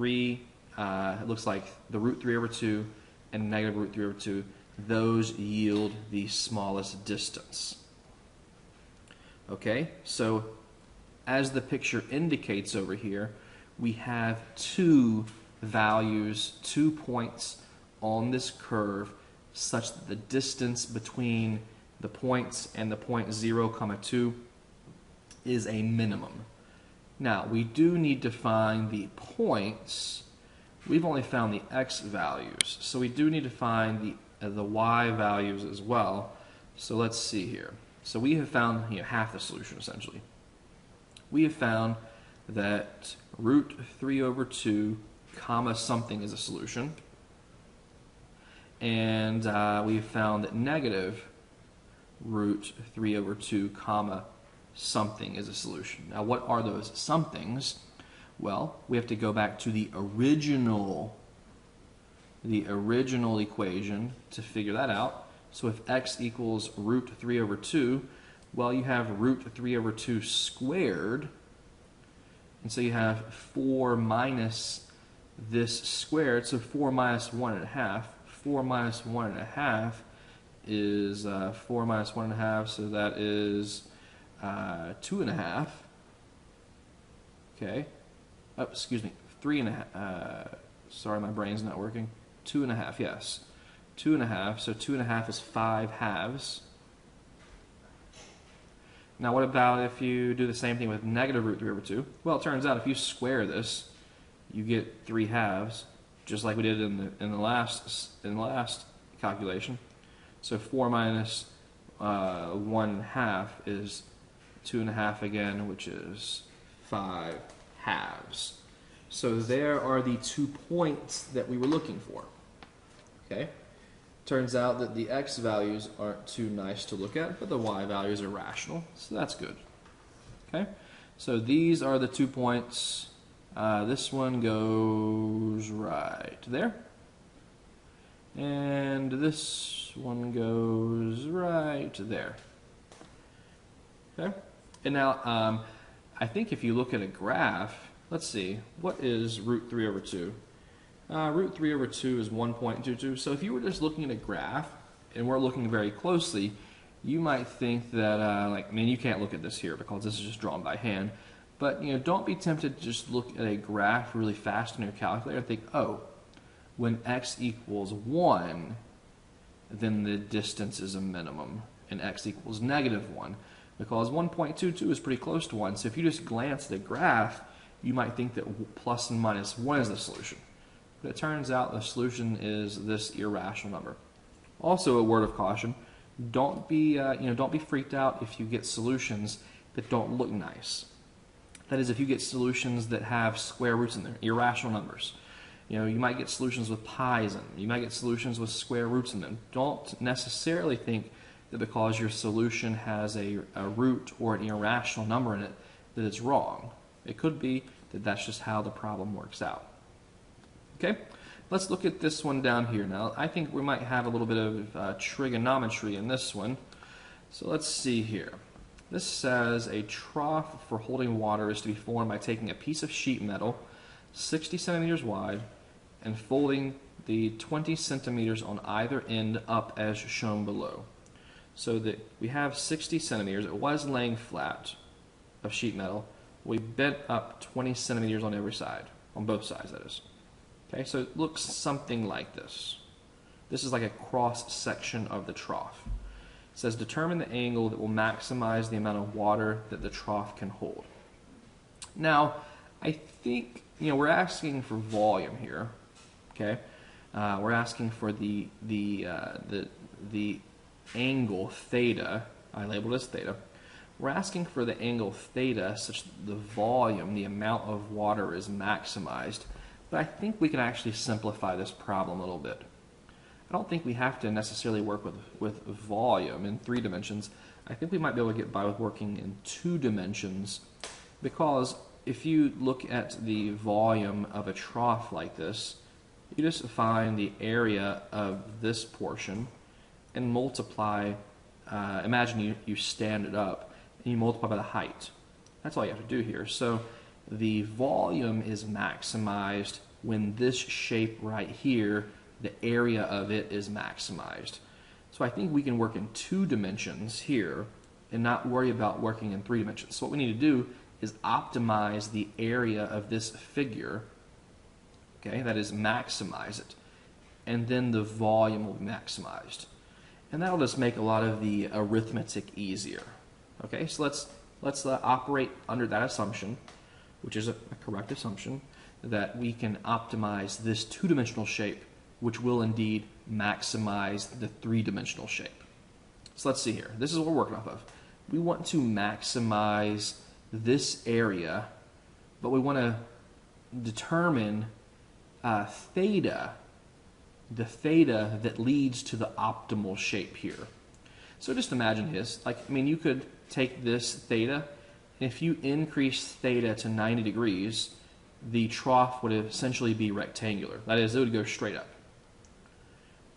root 3 over 2 and negative root 3 over 2. Those yield the smallest distance. Okay, so as the picture indicates over here, we have 2 values, 2 points on this curve, such that the distance between the points and the point 0, 2 is a minimum. Now, we do need to find the points. We've only found the x values, so we do need to find the y values as well. So let's see here. So we have found half the solution, essentially. We have found that root 3 over 2 comma something is a solution. And we've found that negative root 3 over 2 comma something is a solution. Now what are those somethings? Well, we have to go back to the original equation to figure that out. So if x equals root 3 over 2, well, you have root 3 over 2 squared, and so you have 4 minus this squared, so 4 minus 1.5. 4 minus 1.5 is 4 minus 1.5, so that is 2.5. Okay. Oh, excuse me, 3.5. Sorry, my brain's not working. 2.5, yes. 2.5. So 2.5 is 5 halves. Now what about if you do the same thing with negative root 3 over 2? Well, it turns out if you square this, you get 3 halves, just like we did in the last calculation. So 4 minus 1/2 is 2.5 again, which is 5 halves. So there are the 2 points that we were looking for. Okay. Turns out that the x values aren't too nice to look at, but the y values are rational, so that's good. Okay, so these are the 2 points. This one goes right there, and this one goes right there. Okay, and now I think if you look at a graph, let's see, what is root 3 over 2? Root 3 over 2 is 1.22. So if you were just looking at a graph, and we're looking very closely, you might think that, you can't look at this here because this is just drawn by hand. But, don't be tempted to just look at a graph really fast on your calculator and think, oh, when x equals 1, then the distance is a minimum, and x equals -1, because 1.22 is pretty close to 1. So if you just glance at the graph, you might think that plus and minus 1 is the solution. But it turns out the solution is this irrational number. Also, a word of caution: don't be freaked out if you get solutions that don't look nice. That is, if you get solutions that have square roots in there, irrational numbers. You might get solutions with pi's in them. You might get solutions with square roots in them. Don't necessarily think that because your solution has a root or an irrational number in it that it's wrong. It could be that that's just how the problem works out. Okay, let's look at this one down here now. I think we might have a little bit of trigonometry in this one. So let's see here. This says a trough for holding water is to be formed by taking a piece of sheet metal 60 centimeters wide and folding the 20 centimeters on either end up as shown below. So that we have 60 centimeters. It was laying flat of sheet metal. We bent up 20 centimeters on every side, on both sides that is. Okay, so it looks something like this. This is like a cross section of the trough. It says determine the angle that will maximize the amount of water that the trough can hold. Now, I think we're asking for volume here. Okay, we're asking for the angle theta. I labeled as theta. We're asking for the angle theta such that the volume, the amount of water, is maximized. But I think we can actually simplify this problem a little bit. I don't think we have to necessarily work with volume in 3 dimensions. I think we might be able to get by with working in 2 dimensions, because if you look at the volume of a trough like this, you just find the area of this portion and multiply, imagine you stand it up, and you multiply by the height. That's all you have to do here. So the volume is maximized when this shape right here, the area of it, is maximized. So I think we can work in 2 dimensions here and not worry about working in 3 dimensions. So what we need to do is optimize the area of this figure, okay, that is maximize it, and then the volume will be maximized. And that'll just make a lot of the arithmetic easier. Okay, so let's operate under that assumption, which is a correct assumption, that we can optimize this 2-dimensional shape, which will indeed maximize the 3-dimensional shape. So let's see here. This is what we're working off of. We want to maximize this area, but we want to determine theta, the theta that leads to the optimal shape here. So just imagine this. You could take this theta, and if you increase theta to 90 degrees, the trough would essentially be rectangular. That is, it would go straight up.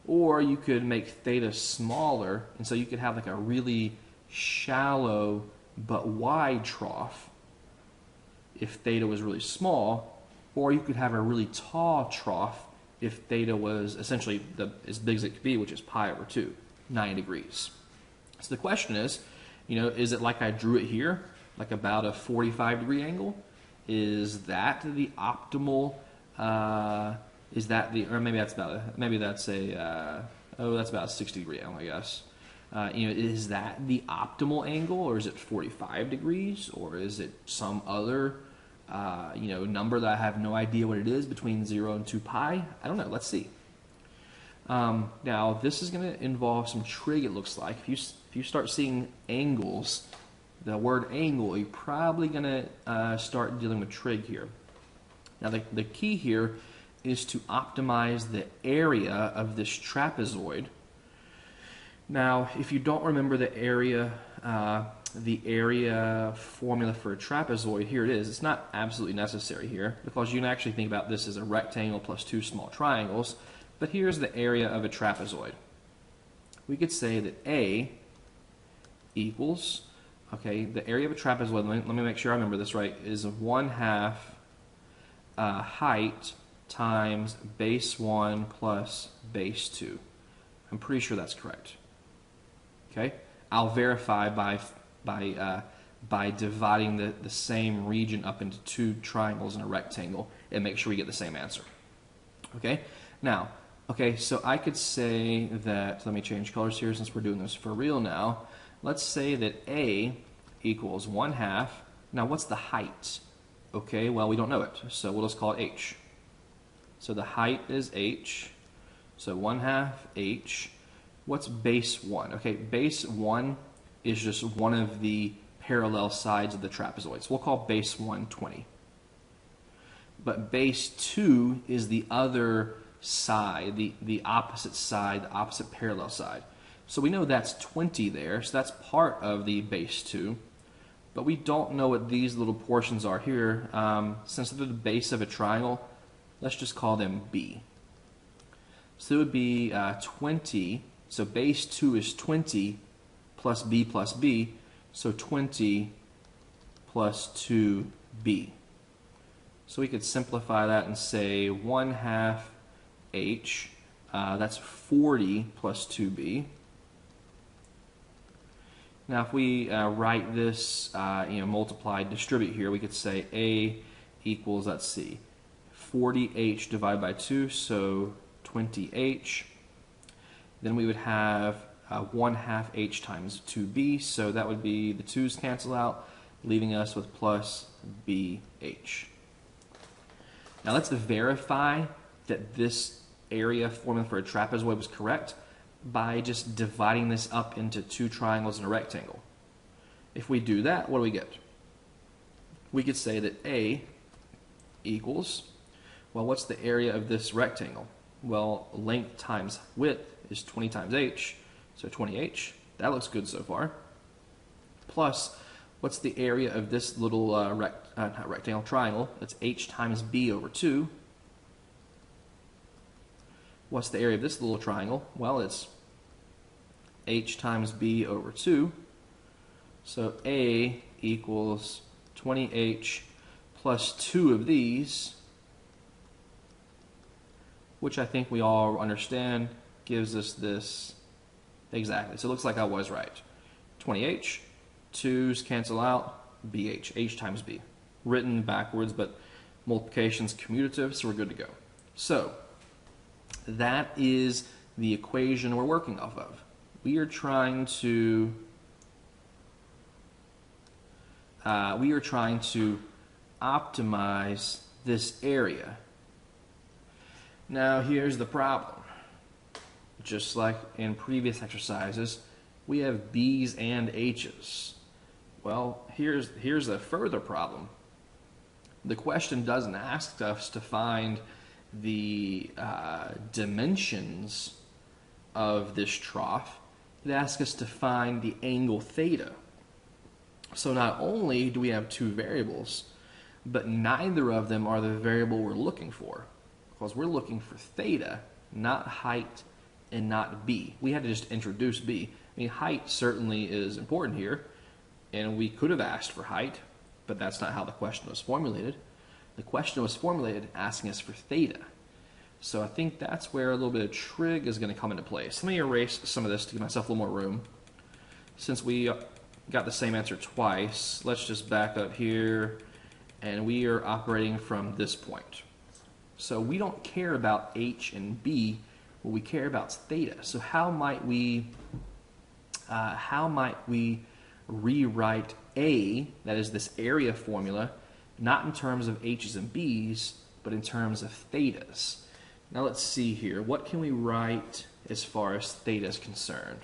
Or you could make theta smaller, and so you could have like a really shallow but wide trough if theta was really small, or you could have a really tall trough if theta was essentially as big as it could be, which is pi over 2, 9 degrees. So the question is, is it like I drew it here, like about a 45-degree angle? Is that the optimal? Or maybe that's a oh, that's about a 60-degree angle, I guess. Is that the optimal angle, or is it 45 degrees, or is it some other number that I have no idea what it is between 0 and 2 pi? I don't know. Let's see. Now, this is going to involve some trig, it looks like. If you start seeing angles, the word angle, you're probably going to start dealing with trig here. Now, the key here is to optimize the area of this trapezoid. Now, if you don't remember the area formula for a trapezoid, here it is. It's not absolutely necessary here, because you can actually think about this as a rectangle plus two small triangles. But here's the area of a trapezoid. We could say that A equals, okay, the area of a trapezoid, let me make sure I remember this right, is 1/2 height times base 1 plus base 2. I'm pretty sure that's correct. Okay, I'll verify by dividing the same region up into two triangles in a rectangle and make sure we get the same answer. Okay, now, so I could say that, let me change colors here since we're doing this for real now. Let's say that A equals 1/2. Now, what's the height? Okay, well, we don't know it, so we'll just call it H. So the height is H, so 1/2 H. What's base 1? Okay, base 1 is just one of the parallel sides of the trapezoid. So we'll call base 1 20. But base 2 is the other side, the opposite side, the opposite parallel side. So we know that's 20 there, so that's part of the base 2. But we don't know what these little portions are here. Since they're the base of a triangle, let's just call them B. So it would be 20. So base 2 is 20 plus B, so 20 plus 2B. So we could simplify that and say 1/2 H, that's 40 plus 2B. Now if we write this, multiply, distribute here, we could say A equals, let's see, 40H divided by 2, so 20H. Then we would have 1/2 H times 2B, so that would be, the 2's cancel out, leaving us with plus BH. Now let's verify that this area formula for a trapezoid was correct by just dividing this up into two triangles and a rectangle. If we do that, what do we get? We could say that A equals, well, what's the area of this rectangle? Well, length times width is 20 times H, so 20H. That looks good so far. Plus, what's the area of this little rectangle triangle? That's H times B over 2. What's the area of this little triangle? Well, it's H times B over 2. So A equals 20H plus 2 of these, which I think we all understand gives us this exactly. So it looks like I was right. 20H, 2's cancel out, BH, H times B. Written backwards, but multiplication's commutative, so we're good to go. So that is the equation we're working off of. We are trying to optimize this area. Now here's the problem. Just like in previous exercises, we have B's and H's. Well, here's a further problem. The question doesn't ask us to find the dimensions of this trough. It asks us to find the angle theta. So not only do we have two variables, but neither of them are the variable we're looking for, because we're looking for theta, not height and not B. We had to just introduce B. I mean, height certainly is important here, and we could have asked for height, but that's not how the question was formulated. The question was formulated asking us for theta. So I think that's where a little bit of trig is going to come into place. Let me erase some of this to give myself a little more room. Since we got the same answer twice, let's just back up here, and we are operating from this point. So we don't care about H and B, Well, we care about theta. So how might we rewrite A, that is this area formula, not in terms of H's and B's, but in terms of thetas? Now let's see here. What can we write as far as theta is concerned?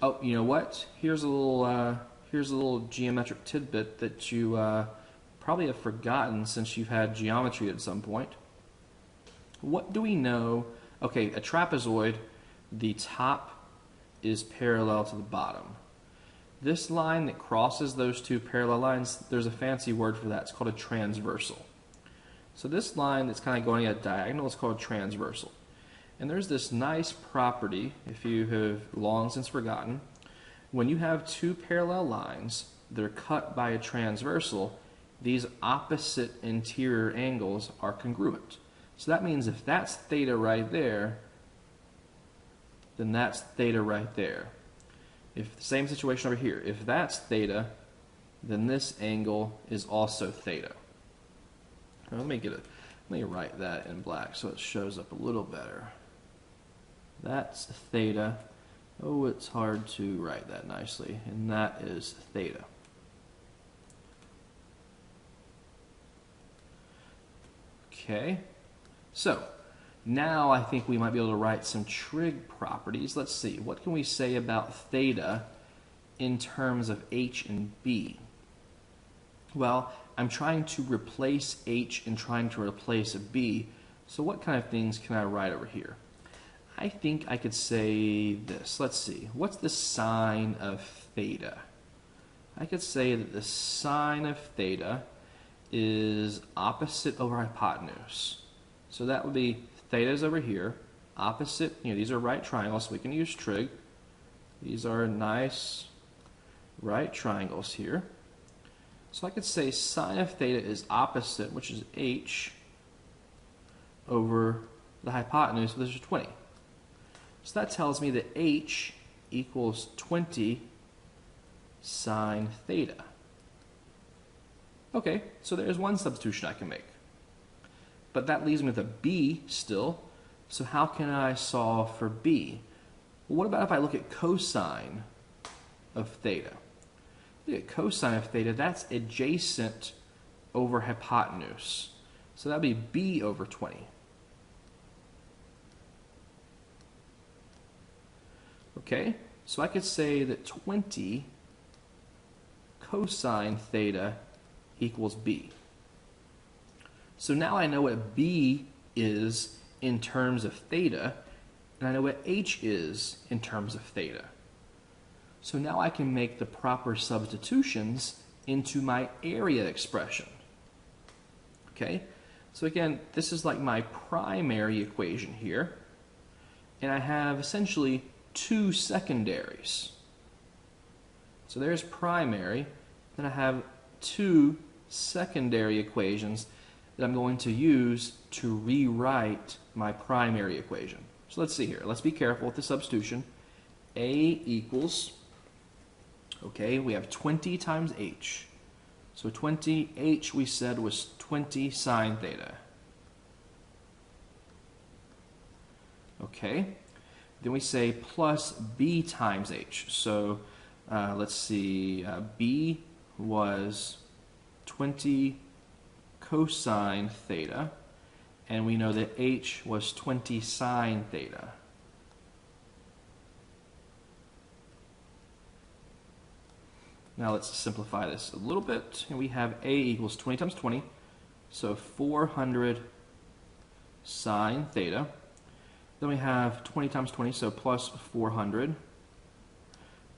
Oh, you know what? Here's a little geometric tidbit that you probably have forgotten since you've had geometry at some point. What do we know? Okay, a trapezoid, the top is parallel to the bottom. This line that crosses those two parallel lines, there's a fancy word for that. It's called a transversal. So this line that's kind of going at a diagonal is called transversal. And there's this nice property, if you have long since forgotten, when you have two parallel lines that are cut by a transversal, these opposite interior angles are congruent. So that means if that's theta right there, then that's theta right there. If the same situation over here, if that's theta, then this angle is also theta. Now, let me write that in black so it shows up a little better. That's theta. Oh, it's hard to write that nicely. And that is theta. Okay. So, now I think we might be able to write some trig properties. Let's see. What can we say about theta in terms of H and B? Well, I'm trying to replace H and trying to replace B. So what kind of things can I write over here? I think I could say this. Let's see. What's the sine of theta? I could say that the sine of theta is opposite over hypotenuse. So that would be theta is over here. Opposite, these are right triangles, so we can use trig. These are nice right triangles here. So I could say sine of theta is opposite, which is h, over the hypotenuse, which is 20. So that tells me that h equals 20 sine theta. Okay, so there's one substitution I can make. But that leaves me with a b still. So how can I solve for b? Well, what about if I look at cosine of theta? Look at cosine of theta, that's adjacent over hypotenuse. So that would be b over 20. Okay, so I could say that 20 cosine theta equals b. So now I know what b is in terms of theta, and I know what h is in terms of theta. So now I can make the proper substitutions into my area expression. Okay, so again, this is like my primary equation here, and I have essentially two secondaries. So there's primary, then I have two secondary equations that I'm going to use to rewrite my primary equation. So let's see here. Let's be careful with the substitution. A equals, okay, we have 20 times h. So 20h we said was 20 sine theta. Okay, then we say plus b times h. So let's see, b was 20 cosine theta, and we know that h was 20 sine theta. Now let's simplify this a little bit, and we have a equals 20 times 20, so 400 sine theta. Then we have 20 times 20, so plus 400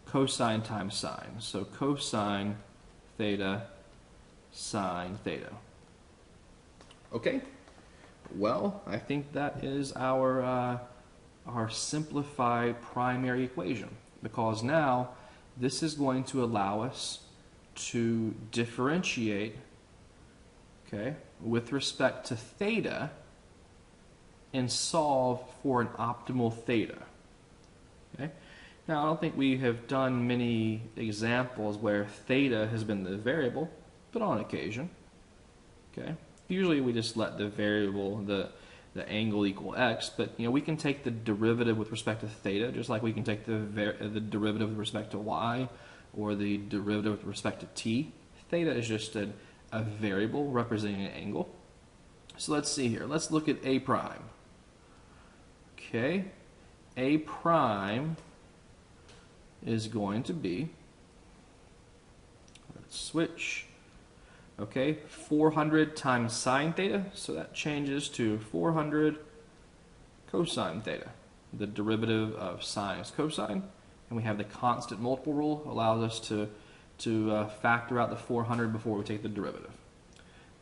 cosine times sine, so cosine theta sine theta. Okay, well, I think that is our simplified primary equation, because now this is going to allow us to differentiate, okay, with respect to theta and solve for an optimal theta. Okay? Now, I don't think we have done many examples where theta has been the variable, but on occasion. Okay? Usually we just let the variable, the the angle equal x, but we can take the derivative with respect to theta, just like we can take the derivative with respect to y, or the derivative with respect to t. Theta is just a variable representing an angle. So let's see here. Let's look at a prime. Okay, a prime is going to be, let's switch. Okay, 400 times sine theta, so that changes to 400 cosine theta. The derivative of sine is cosine, and we have the constant multiple rule, allows us to factor out the 400 before we take the derivative.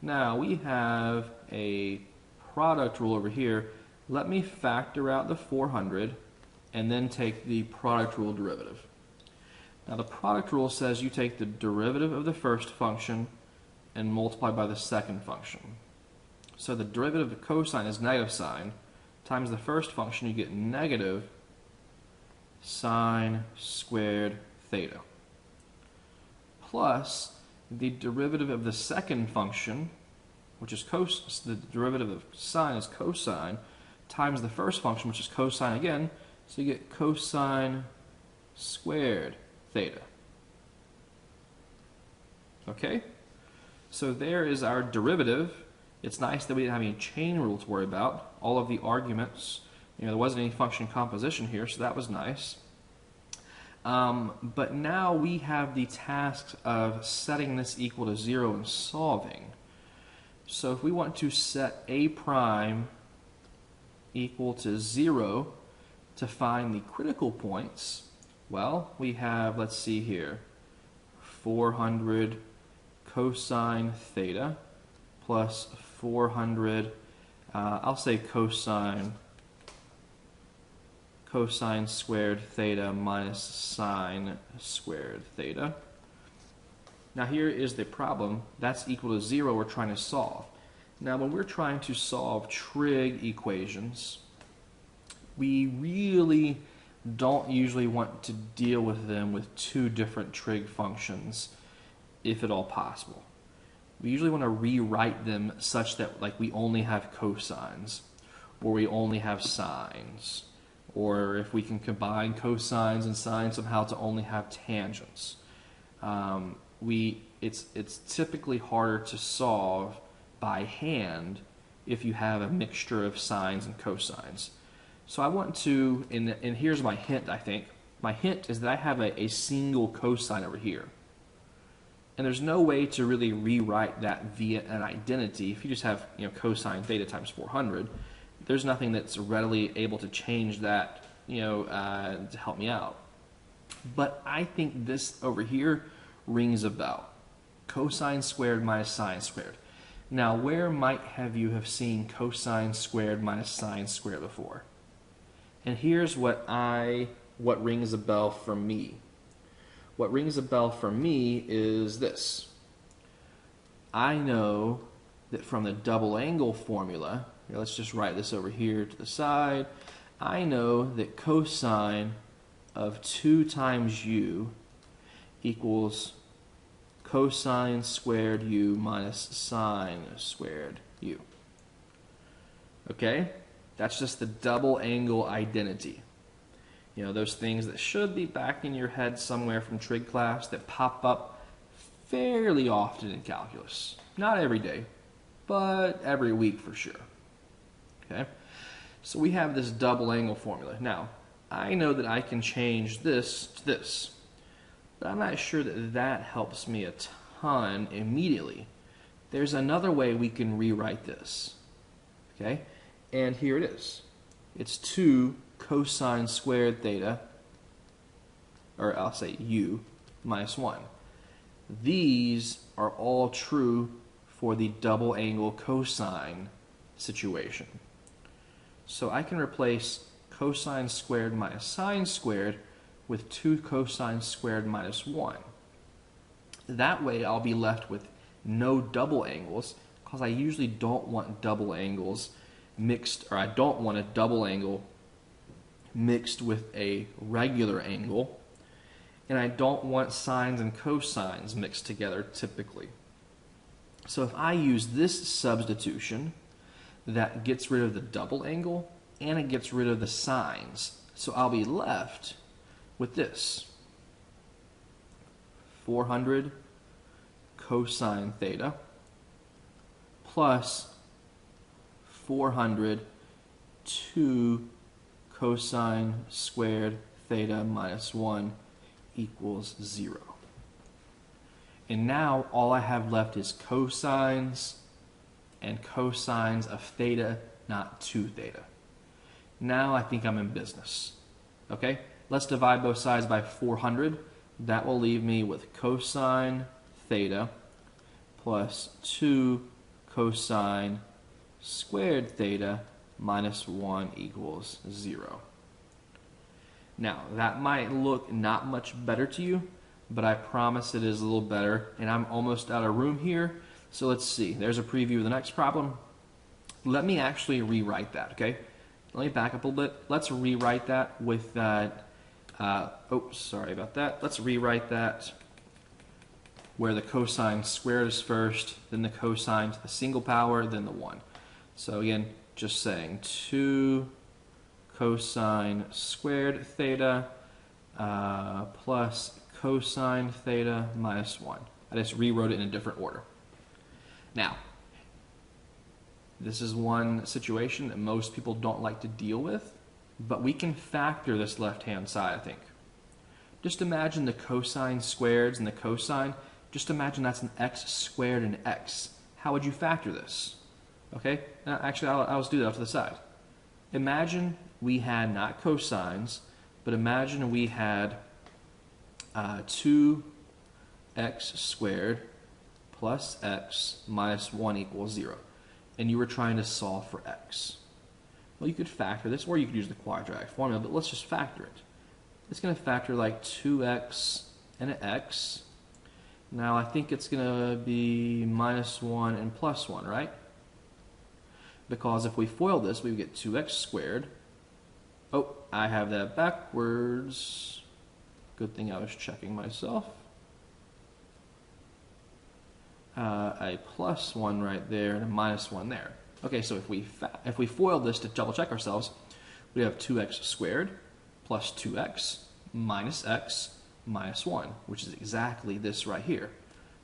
Now we have a product rule over here. Let me factor out the 400 and then take the product rule derivative. Now the product rule says you take the derivative of the first function and multiply by the second function. So the derivative of cosine is negative sine times the first function, you get negative sine squared theta, plus the derivative of the second function, which is the derivative of sine is cosine, times the first function, which is cosine again, so you get cosine squared theta. Okay? So there is our derivative. It's nice that we didn't have any chain rule to worry about. All of the arguments, there wasn't any function composition here, so that was nice. But now we have the task of setting this equal to 0 and solving. So if we want to set a prime equal to 0 to find the critical points, well, we have, let's see here, 400 cosine theta plus 400, I'll say cosine squared theta minus sine squared theta. Now here is the problem. That's equal to 0 we're trying to solve. Now when we're trying to solve trig equations, we really don't usually want to deal with them with two different trig functions, if at all possible. We usually want to rewrite them such that we only have cosines, or we only have sines, or if we can combine cosines and sines somehow to only have tangents. It's typically harder to solve by hand if you have a mixture of sines and cosines. So I want to, and here's my hint, I think. My hint is that I have a single cosine over here. And there's no way to really rewrite that via an identity. If you just have cosine theta times 400, there's nothing that's readily able to change that to help me out. But I think this over here rings a bell. Cosine squared minus sine squared. Now, where might you have seen cosine squared minus sine squared before? And here's what rings a bell for me. What rings a bell for me is this. I know that from the double angle formula, let's just write this over here to the side. I know that cosine of 2 times u equals cosine squared u minus sine squared u. Okay? That's just the double angle identity. Those things that should be back in your head somewhere from trig class that pop up fairly often in calculus. Not every day, but every week for sure. Okay? So we have this double angle formula. Now, I know that I can change this to this, but I'm not sure that helps me a ton immediately. There's another way we can rewrite this. Okay? And here it is. It's 2 cosine squared theta, or I'll say u, minus 1. These are all true for the double angle cosine situation. So I can replace cosine squared minus sine squared with 2 cosine squared minus 1. That way I'll be left with no double angles, because I usually don't want double angles mixed, or I don't want a double angle mixed with a regular angle, and I don't want sines and cosines mixed together typically. So if I use this substitution, that gets rid of the double angle and it gets rid of the sines. So I'll be left with this. 400 cosine theta plus 400 2 cosine squared theta minus 1 equals 0. And now all I have left is cosines and cosines of theta, not 2 theta. Now I think I'm in business. Okay, let's divide both sides by 400. That will leave me with cosine theta plus 2 cosine squared theta minus 1 equals 0. Now, that might look not much better to you, but I promise it is a little better, and I'm almost out of room here. So let's see. There's a preview of the next problem. Let me actually rewrite that, okay? Let me back up a little bit. Let's rewrite that with that. Sorry about that. Let's rewrite that where the cosine squared is first, then the cosine to the single power, then the 1. So again, just saying 2 cosine squared theta plus cosine theta minus 1. I just rewrote it in a different order. Now, this is one situation that most people don't like to deal with, but we can factor this left-hand side, I think. Just imagine the cosine squareds and the cosine. Just imagine that's an x squared and x. How would you factor this? Okay, now, actually, I'll just do that off to the side. Imagine we had not cosines, but imagine we had 2x squared plus x minus 1 equals 0. And you were trying to solve for x. Well, you could factor this, or you could use the quadratic formula, but let's just factor it. It's going to factor like 2x and an x. Now, I think it's going to be minus 1 and plus 1, right? Because if we FOIL this, we would get 2x squared. Oh, I have that backwards. Good thing I was checking myself. A plus 1 right there and a minus 1 there. Okay, so if we FOIL this to double check ourselves, we have 2x squared plus 2x minus x minus 1, which is exactly this right here.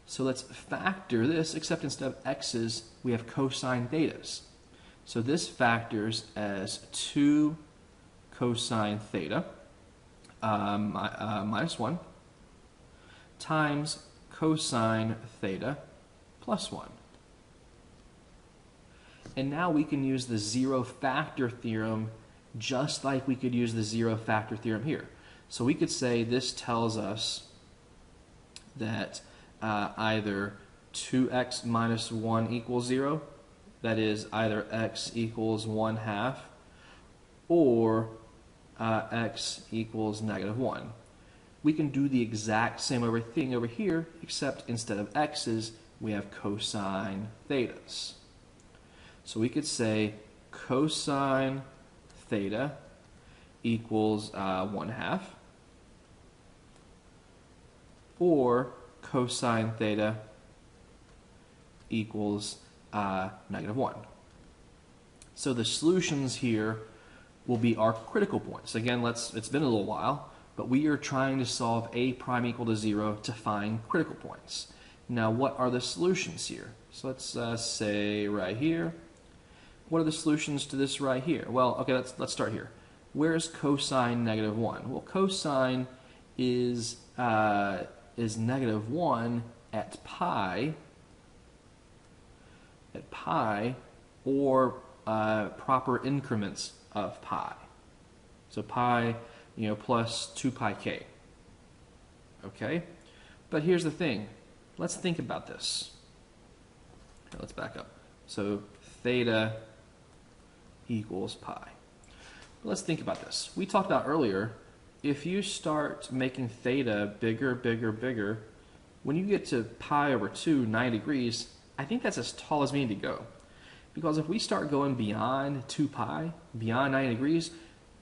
So let's factor this, except instead of x's, we have cosine thetas. So this factors as 2 cosine theta minus 1 times cosine theta plus 1. And now we can use the zero factor theorem just like we could use the zero factor theorem here. So we could say this tells us that either 2x minus 1 equals 0, that is either x equals 1/2, or x equals -1. We can do the exact same thing over here, except instead of x's, we have cosine thetas. So we could say cosine theta equals 1/2, or cosine theta equals -1. So the solutions here will be our critical points. Again, it's been a little while, but we are trying to solve a prime equal to 0 to find critical points. Now, what are the solutions here? So let's say right here, what are the solutions to this right here? Well, okay, let's start here. Where is cosine -1? Well, cosine is -1 at pi, or proper increments of pi. So pi, plus 2 pi k. Okay? But here's the thing. Let's think about this. Okay, let's back up. So theta equals pi. Let's think about this. We talked about earlier, if you start making theta bigger, when you get to pi over 2, 90 degrees, I think that's as tall as we need to go. Because if we start going beyond 2 pi, beyond 90 degrees,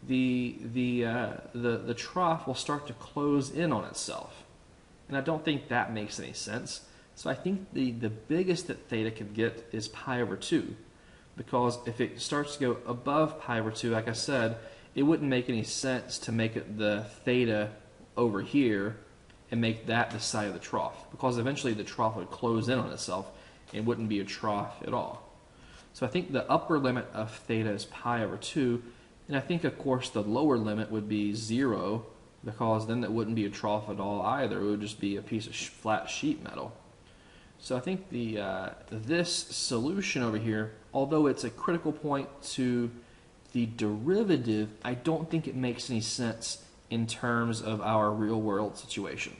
the trough will start to close in on itself. And I don't think that makes any sense. So I think the biggest that theta could get is pi over 2. because if it starts to go above pi over 2, like I said, it wouldn't make any sense to make it the theta over here and make that the side of the trough, because eventually the trough would close in on itself and wouldn't be a trough at all. So I think the upper limit of theta is pi over 2, and I think, of course, the lower limit would be 0, because then it wouldn't be a trough at all either. It would just be a piece of flat sheet metal. So I think this solution over here, although it's a critical point to the derivative, I don't think it makes any sense in terms of our real-world situation.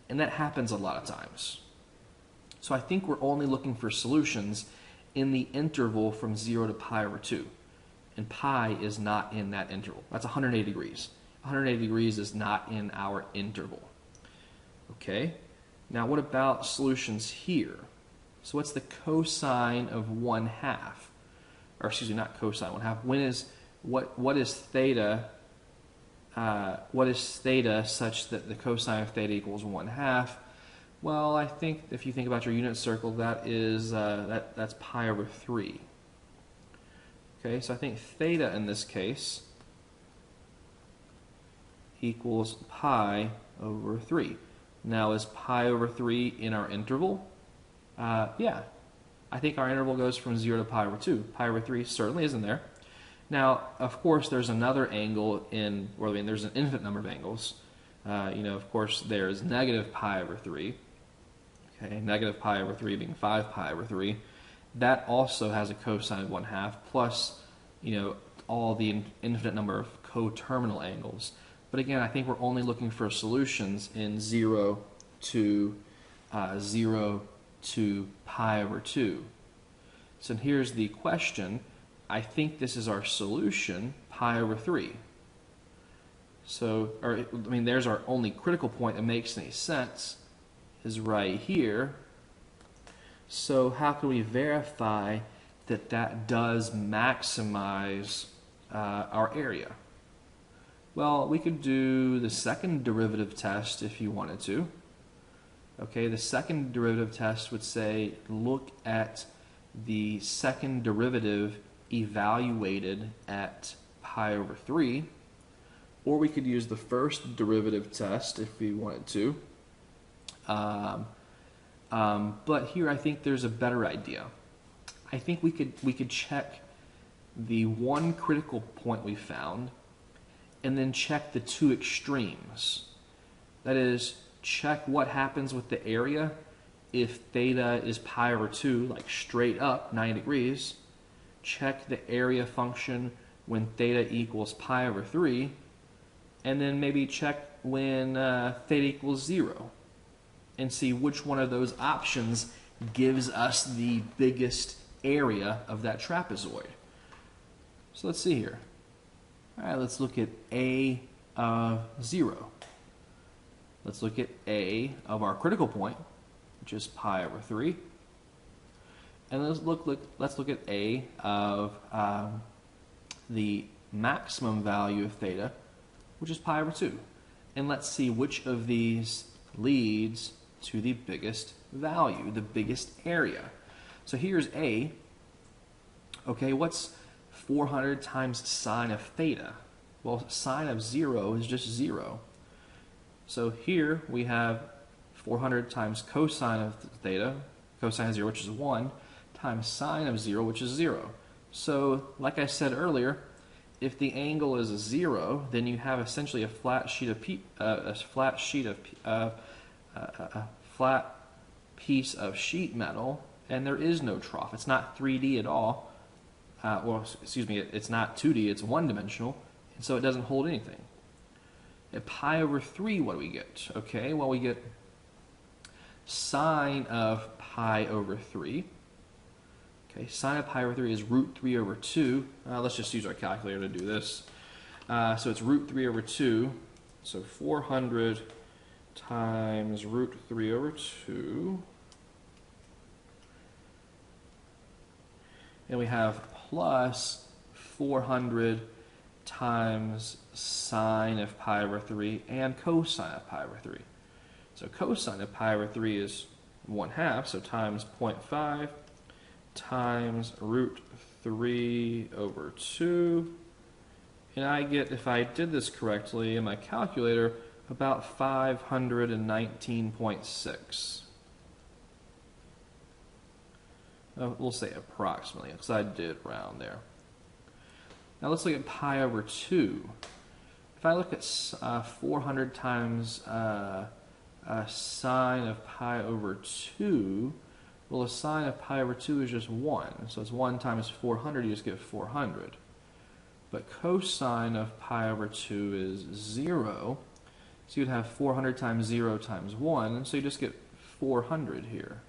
And that happens a lot of times. So I think we're only looking for solutions in the interval from 0 to pi over 2. And pi is not in that interval. That's 180 degrees. 180 degrees is not in our interval. Okay? Now what about solutions here? So what's the cosine of 1/2? Or excuse me, not cosine 1/2. What is theta? What is theta such that the cosine of theta equals 1/2? Well, I think if you think about your unit circle, that is that's pi over 3. Okay, so I think theta in this case equals pi over 3. Now, is pi over 3 in our interval? Yeah. I think our interval goes from 0 to pi over 2. Pi over 3 certainly isn't there. Now, of course, there's another angle there's an infinite number of angles. Of course, there's negative pi over 3. Okay, negative pi over 3 being 5 pi over 3. That also has a cosine of 1/2 plus, all the infinite number of coterminal angles. But again, I think we're only looking for solutions in 0 to pi over 2. So here's the question. I think this is our solution, pi over 3. So, there's our only critical point that makes any sense, is right here. So how can we verify that that does maximize our area? Well, we could do the second derivative test if you wanted to. Okay, the second derivative test would say look at the second derivative evaluated at pi over 3. Or we could use the first derivative test if we wanted to. But here I think there's a better idea. I think we could check the one critical point we found and then check the two extremes. That is, check what happens with the area if theta is pi over 2, like straight up 90 degrees. Check the area function when theta equals pi over 3. And then maybe check when theta equals 0. And see which one of those options gives us the biggest area of that trapezoid. So let's see here. All right, let's look at A of 0. Let's look at A of our critical point, which is pi over 3. And let's look at A of the maximum value of theta, which is pi over 2. And let's see which of these leads to the biggest value, the biggest area. So here's A. Okay, what's 400 times sine of theta? Well, sine of 0 is just 0. So here we have 400 times cosine of theta, cosine of 0, which is 1, times sine of 0, which is 0. So, like I said earlier, if the angle is 0, then you have essentially a flat piece of sheet metal, and there is no trough. It's not 3D at all. It's not 2D. It's one-dimensional, and so it doesn't hold anything. At pi over 3, what do we get? Okay, well, we get sine of pi over 3. Okay, sine of pi over 3 is root 3 over 2. Let's just use our calculator to do this. So it's root 3 over 2. So 400 times root 3 over 2. And we have plus 400 times sine of pi over 3 and cosine of pi over 3. So cosine of pi over 3 is 1/2, so times 0.5 times root 3 over 2. And I get, if I did this correctly in my calculator, about 519.6. We'll say approximately, because I did round there. Now let's look at pi over 2. If I look at 400 times sine of pi over 2, well, the sine of pi over 2 is just 1. So it's 1 times 400, you just get 400. But cosine of pi over 2 is 0. So you'd have 400 times 0 times 1, so you just get 400 here.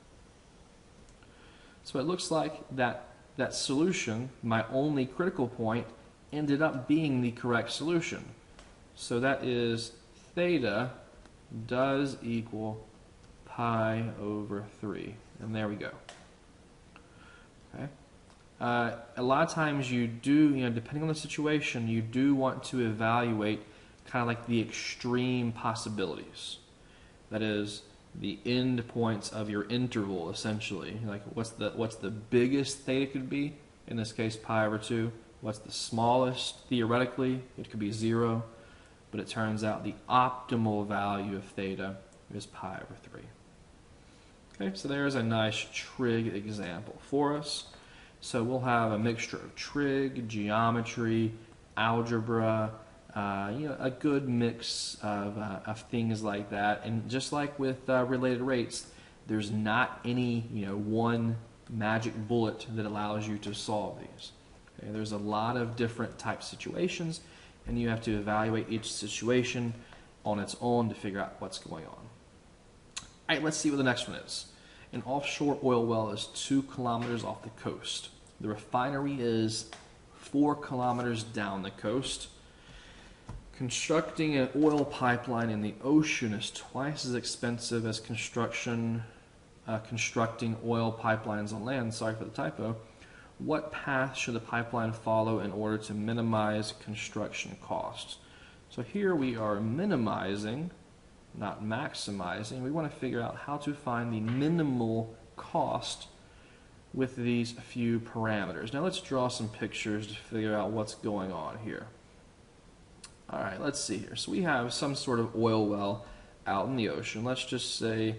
So it looks like that solution, my only critical point, ended up being the correct solution. So that is theta does equal pi over 3. And there we go. Okay. A lot of times you do, depending on the situation, you do want to evaluate kind of like the extreme possibilities. That is, the end points of your interval, essentially. Like what's the biggest theta could be? In this case, pi over 2. What's the smallest, theoretically? It could be 0. But it turns out the optimal value of theta is pi over 3. Okay, so there's a nice trig example for us. So we'll have a mixture of trig, geometry, algebra, a good mix of things like that. And just like with related rates, there's not any one magic bullet that allows you to solve these. Okay, there's a lot of different type situations, and you have to evaluate each situation on its own to figure out what's going on. All right, let's see what the next one is. An offshore oil well is 2 kilometers off the coast. The refinery is 4 kilometers down the coast. Constructing an oil pipeline in the ocean is twice as expensive as constructing oil pipelines on land. Sorry for the typo. What path should the pipeline follow in order to minimize construction costs? So here we are minimizing, not maximizing. We want to figure out how to find the minimal cost with these few parameters. Now let's draw some pictures to figure out what's going on here. All right, let's see here. So we have some sort of oil well out in the ocean. Let's just say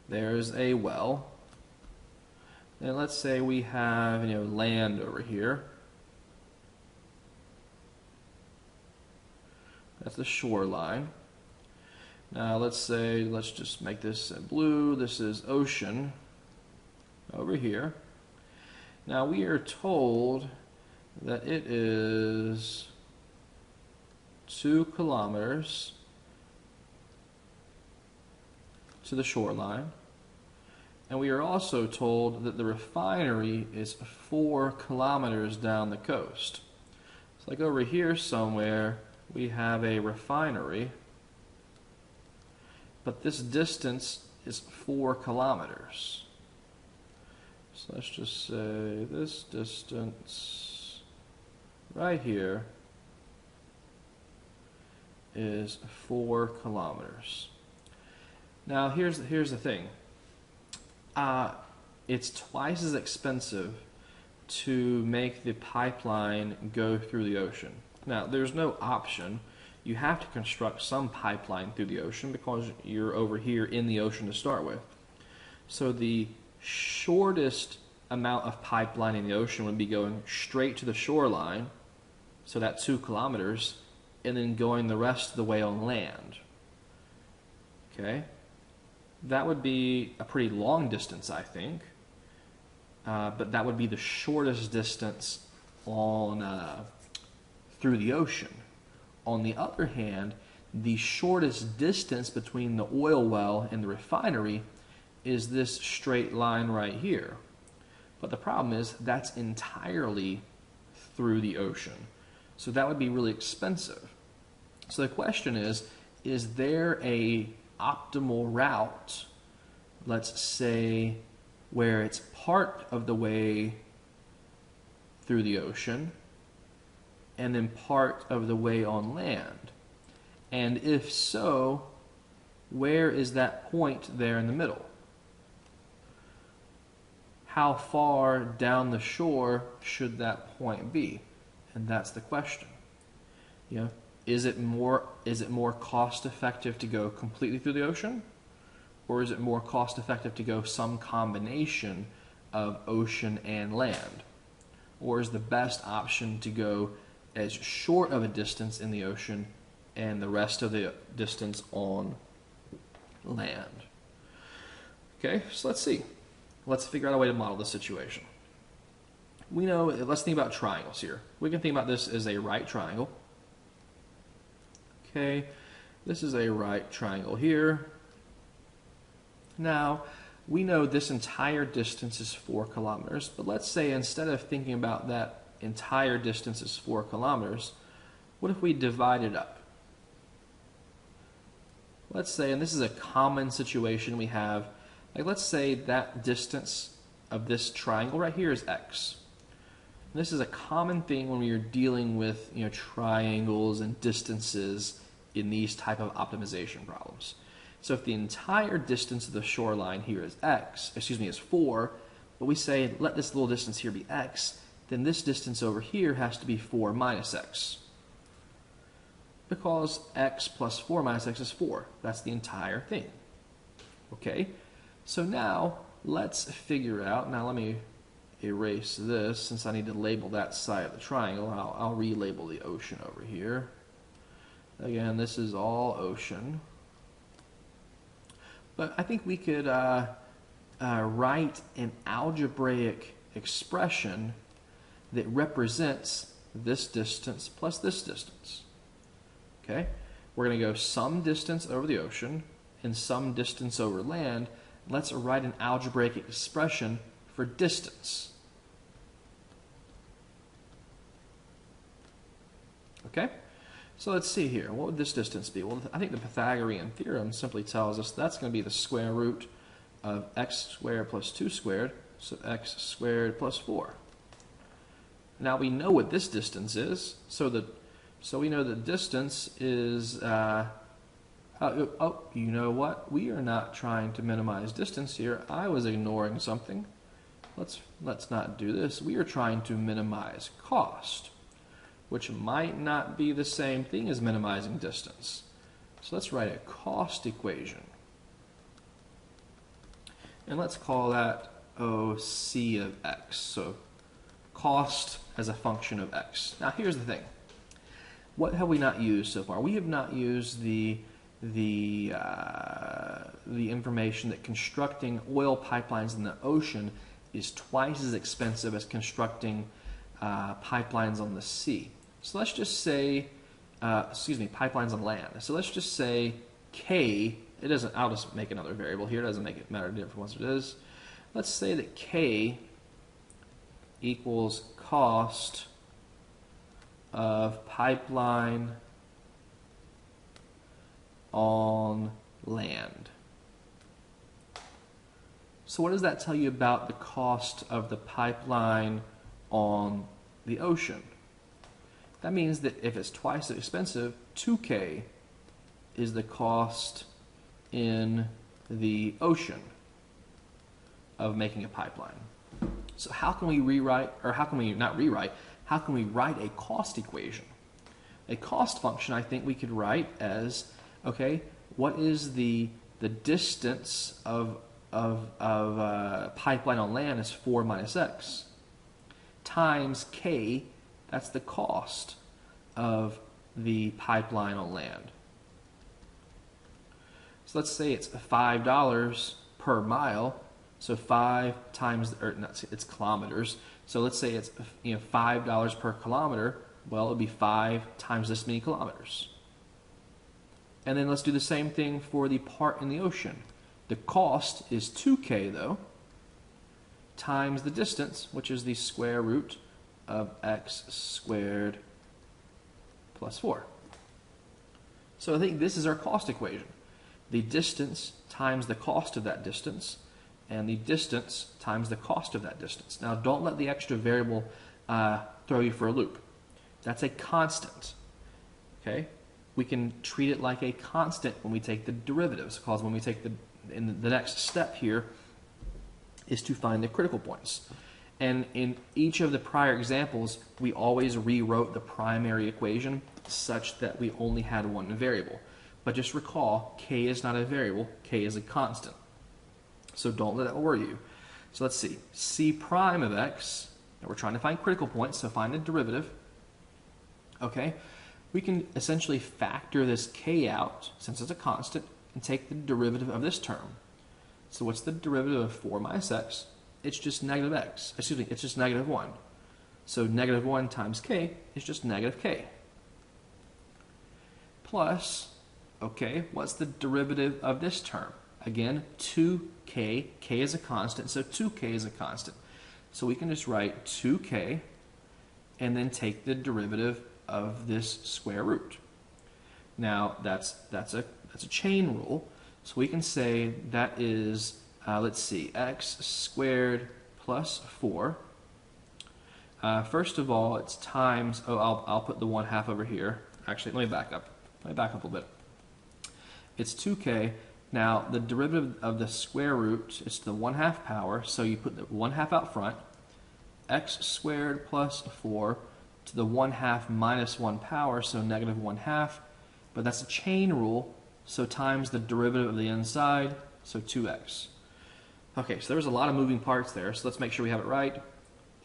there's a well. And let's say we have land over here. That's the shoreline. Now let's just make this blue. This is ocean over here. Now we are told that it is 2 kilometers to the shoreline. And we are also told that the refinery is 4 kilometers down the coast. It's like over here somewhere we have a refinery, but this distance is 4 kilometers. So let's just say this distance right here is 4 kilometers. Now here's the thing. It's twice as expensive to make the pipeline go through the ocean. Now, there's no option. You have to construct some pipeline through the ocean because you're over here in the ocean to start with. So the shortest amount of pipeline in the ocean would be going straight to the shoreline, so that's 2 kilometers, and then going the rest of the way on land. Okay? That would be a pretty long distance, I think, but that would be the shortest distance on through the ocean. On the other hand, the shortest distance between the oil well and the refinery is this straight line right here. But the problem is that's entirely through the ocean. So that would be really expensive. So the question is there a optimal route, let's say, where it's part of the way through the ocean and then part of the way on land? And if so, where is that point there in the middle? how far down the shore should that point be? And that's the question. You know, is it more cost effective to go completely through the ocean? Or is it more cost effective to go some combination of ocean and land? Or is the best option to go as short of a distance in the ocean and the rest of the distance on land? Okay, so let's see. Let's figure out a way to model this situation. We know, let's think about triangles here. We can think about this as a right triangle. Okay, this is a right triangle here. Now, we know this entire distance is 4 kilometers, but let's say instead of thinking about that entire distance as 4 kilometers, what if we divide it up? Let's say, and this is a common situation we have, like let's say that distance of this triangle right here is x. And this is a common thing when you're dealing with triangles and distances in these type of optimization problems. So if the entire distance of the shoreline here is is 4, but we say let this little distance here be x, then this distance over here has to be 4 minus x. Because x plus 4 minus x is 4. That's the entire thing. Okay? So now let's figure out, now let me erase this since I need to label that side of the triangle. I'll relabel the ocean over here. Again, this is all ocean. But I think we could write an algebraic expression that represents this distance plus this distance. Okay? We're going to go some distance over the ocean and some distance over land. Let's write an algebraic expression for distance. Okay? So let's see here. What would this distance be? Well, I think the Pythagorean theorem simply tells us that's going to be the square root of x squared plus 2 squared, so x squared plus 4. Now we know what this distance is, so we know the distance is, you know what? We are not trying to minimize distance here. I was ignoring something. Let's not do this. We are trying to minimize cost, which might not be the same thing as minimizing distance. So let's write a cost equation. And let's call that OC of x. So cost as a function of x. Now here's the thing. What have we not used so far? We have not used the information that constructing oil pipelines in the ocean is twice as expensive as constructing pipelines on the sea. So let's just say, pipelines on land. So let's just say K, I'll just make another variable here, it doesn't make it matter different once it is. Let's say that K equals cost of pipeline on land. So what does that tell you about the cost of the pipeline on the ocean? That means that if it's twice as expensive, 2K is the cost in the ocean of making a pipeline. So how can we write a cost equation? A cost function, I think we could write as, okay, what is the distance of pipeline on land is 4 minus x, times K, that's the cost of the pipeline on land. So let's say it's $5 per mile, so 5 times, it's kilometers, so let's say it's $5 per kilometer, well it would be 5 times this many kilometers. And then let's do the same thing for the part in the ocean. The cost is 2K though, times the distance, which is the square root of x squared plus 4. So I think this is our cost equation. The distance times the cost of that distance, and the distance times the cost of that distance. Now don't let the extra variable throw you for a loop. That's a constant. Okay? We can treat it like a constant when we take the derivatives, because when we take in the next step here is to find the critical points. And in each of the prior examples, we always rewrote the primary equation such that we only had one variable. But just recall, k is not a variable, k is a constant. So don't let that worry you. So let's see, c prime of x, now we're trying to find critical points, so find the derivative. Okay, we can essentially factor this k out, since it's a constant, and take the derivative of this term. So what's the derivative of 4 minus x? It's just negative x. Excuse me, it's just negative 1. So negative 1 times k is just negative k. Plus, okay, what's the derivative of this term? Again, 2k, k is a constant, so 2k is a constant. So we can just write 2k and then take the derivative of this square root. Now, that's a chain rule, so we can say that is, let's see, x squared plus 4. First of all, it's times, I'll put the 1/2 over here. Actually, let me back up. Let me back up a little bit. It's 2k. Now, the derivative of the square root is the 1/2 power, so you put the 1/2 out front. X squared plus 4 to the 1/2 minus 1 power, so negative 1/2. But that's a chain rule, so times the derivative of the inside, so 2x. Okay, so there was a lot of moving parts there, so let's make sure we have it right.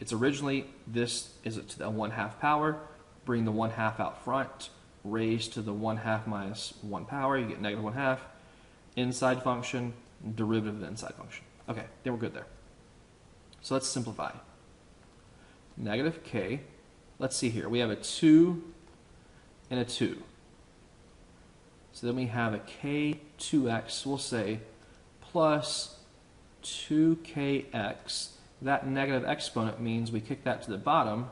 It's originally, this is to the 1/2 power, bring the 1/2 out front, raise to the 1/2 minus 1 power, you get negative 1/2. Inside function, derivative of the inside function. Okay, then we're good there. So let's simplify. Negative k, let's see here, we have a 2 and a 2. So then we have a k2x, we'll say, plus 2kx. That negative exponent means we kick that to the bottom,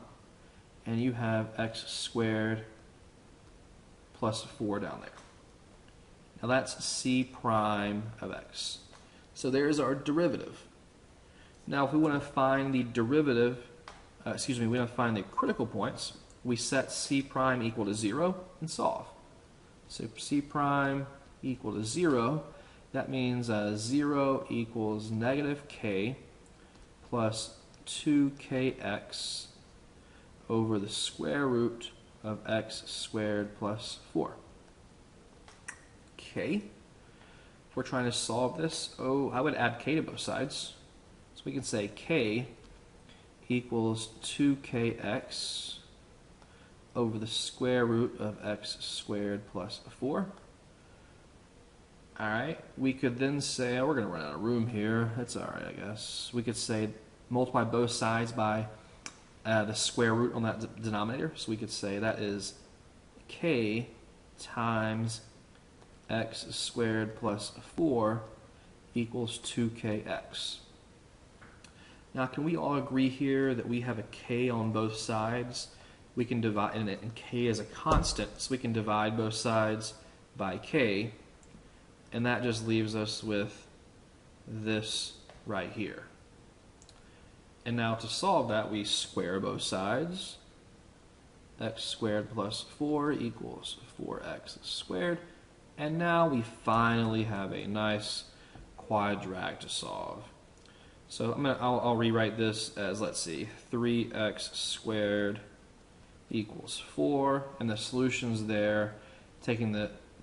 and you have x squared plus 4 down there. Now that's c prime of x. So there's our derivative. Now if we want to find the derivative, we want to find the critical points, we set c prime equal to 0 and solve. So c prime equal to 0, that means 0 equals negative k plus 2kx over the square root of x squared plus 4. Okay, if we're trying to solve this, I would add k to both sides. So we can say k equals 2kx over the square root of x squared plus 4. Alright, we could then say, we're going to run out of room here. That's alright, I guess. We could say multiply both sides by the square root on that denominator. So we could say that is k times x squared plus 4 equals 2kx. Now, can we all agree here that we have a k on both sides? We can divide, and k is a constant, so we can divide both sides by k, and that just leaves us with this right here. And now to solve that, we square both sides. X squared plus 4 equals 4x squared. And now we finally have a nice quadratic to solve. So I'll rewrite this as, let's see, 3x squared equals 4, and the solution's there,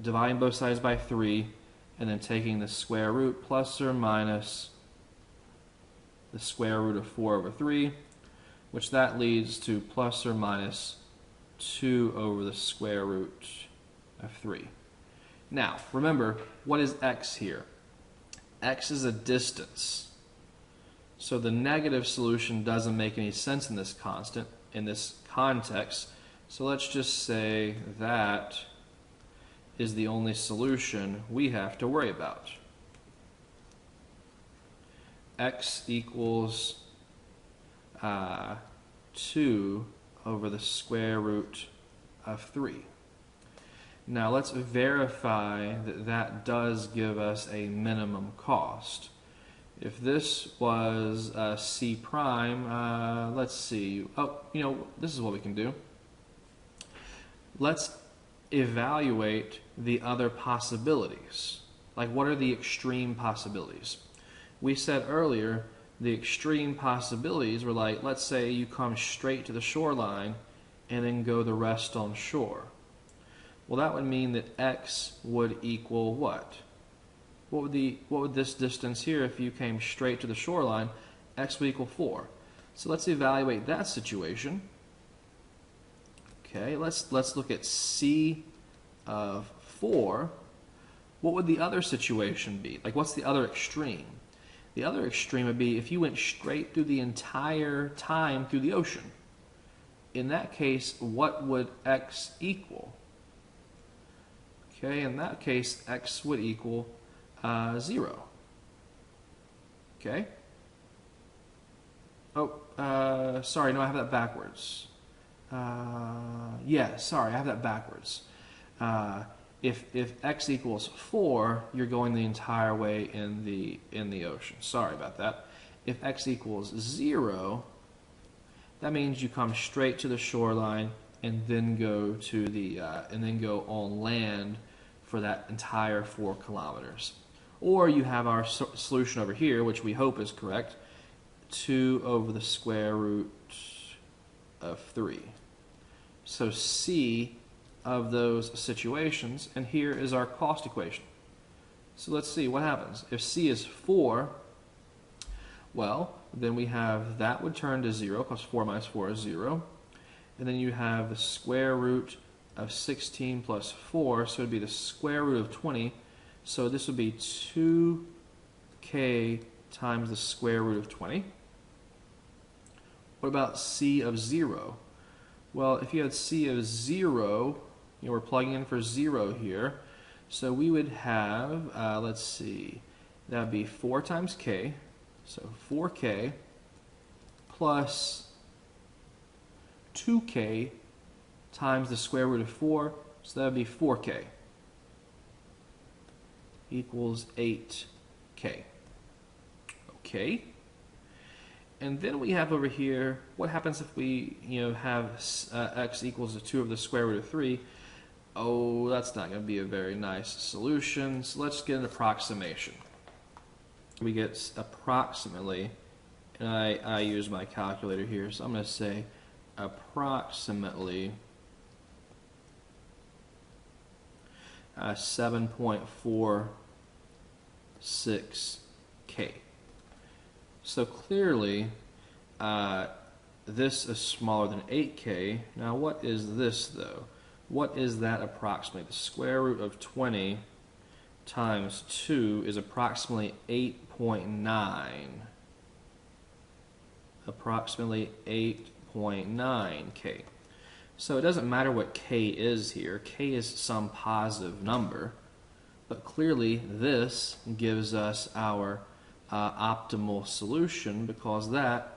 dividing both sides by 3, and then taking the square root plus or minus the square root of 4 over 3, which that leads to plus or minus 2 over the square root of 3. Now, remember, what is x here? X is a distance. So the negative solution doesn't make any sense in this context. So let's just say that is the only solution we have to worry about. X equals 2 over the square root of 3. Now let's verify that that does give us a minimum cost. If this was c prime, let's see. This is what we can do. Let's evaluate the other possibilities. Like, what are the extreme possibilities? We said earlier the extreme possibilities were like, let's say you come straight to the shoreline and then go the rest on shore. Well, that would mean that x would equal what? What would this distance here, if you came straight to the shoreline, x would equal 4. So let's evaluate that situation. Okay, let's look at c of 4. What would the other situation be? Like, what's the other extreme? The other extreme would be if you went straight through the entire time through the ocean. In that case, what would x equal? Okay, in that case, x would equal 0. Okay? Oh, sorry, no, I have that backwards. Yeah, sorry, I have that backwards. If x equals 4, you're going the entire way in the ocean. Sorry about that. If x equals 0, that means you come straight to the shoreline and then go to the go on land for that entire 4 kilometers. Or you have our solution over here, which we hope is correct, 2 over the square root of 3. So c of those situations, and here is our cost equation. So let's see what happens. If c is 4, well, then we have that would turn to 0, because 4 minus 4 is 0. And then you have the square root of 16 plus 4, so it would be the square root of 20. So this would be 2k times the square root of 20. What about c of 0? Well, if you had c of 0, we're plugging in for 0 here. So we would have, let's see, that would be 4 times k. So 4k plus 2k times the square root of 4. So that would be 4k equals 8k. Okay. And then we have over here, what happens if we have x equals to 2 over the square root of 3? Oh, that's not going to be a very nice solution. So let's get an approximation. We get approximately, and I use my calculator here, so I'm going to say approximately 7.46k. So clearly, this is smaller than 8k. Now what is this though? What is that approximately? The square root of 20 times 2 is approximately 8.9. Approximately 8.9k. So it doesn't matter what k is here. K is some positive number. But clearly this gives us our optimal solution, because that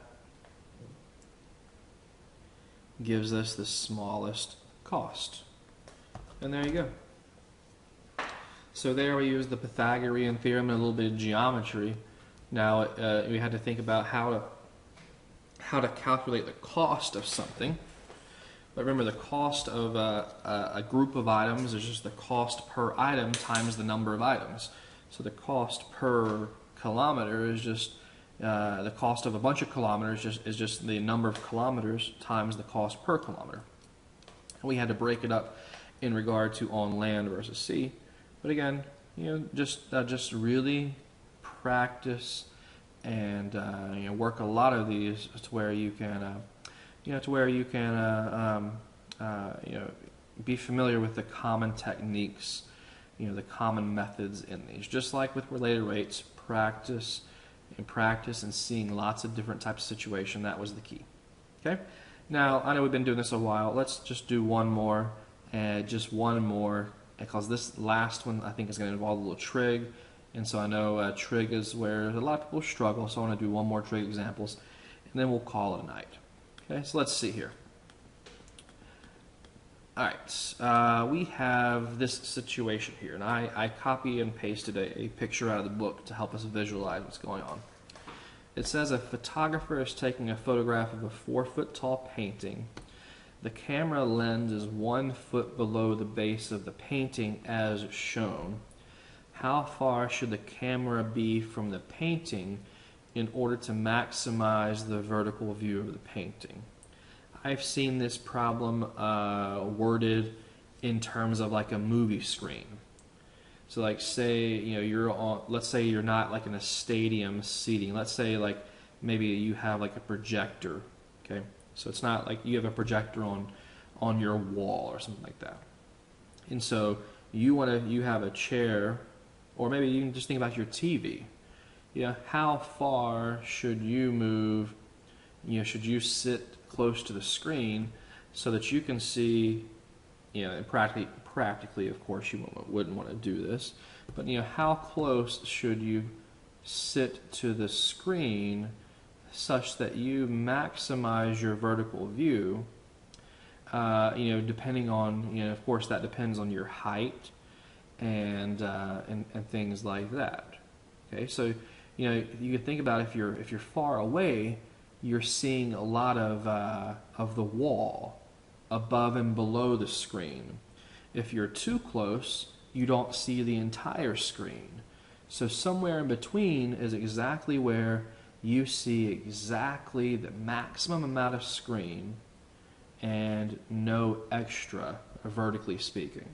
gives us the smallest cost. And there you go. So there we use the Pythagorean theorem and a little bit of geometry. Now we had to think about how to calculate the cost of something. But remember, the cost of a group of items is just the cost per item times the number of items. So the cost per kilometer is just the cost of a bunch of kilometers is just the number of kilometers times the cost per kilometer. And we had to break it up in regard to on land versus sea. But again, just really practice and work a lot of these to where you can be familiar with the common techniques, the common methods in these. Just like with related rates, practice and seeing lots of different types of situation. That was the key. Okay. Now I know we've been doing this a while. Let's just do one more, because this last one I think is going to involve a little trig, and so I know trig is where a lot of people struggle. So I want to do one more trig examples, and then we'll call it a night. Okay. So let's see here. Alright, we have this situation here, and I copy and pasted a picture out of the book to help us visualize what's going on. It says a photographer is taking a photograph of a 4-foot tall painting. The camera lens is 1 foot below the base of the painting as shown. How far should the camera be from the painting in order to maximize the vertical view of the painting. I've seen this problem worded in terms of like a movie screen. So like say, you're on, let's say you're not like in a stadium seating. Let's say like maybe you have like a projector, okay? So it's not like you have a projector on your wall or something like that. And so you have a chair, or maybe you can just think about your TV. How far should you move? Should you sit close to the screen so that you can see, and practically, of course, you wouldn't want to do this, but how close should you sit to the screen such that you maximize your vertical view? Depending on, of course, that depends on your height and things like that. Okay, so you can think about if you're far away, you're seeing a lot of the wall above and below the screen. If you're too close, you don't see the entire screen. So somewhere in between is exactly where you see exactly the maximum amount of screen and no extra, vertically speaking.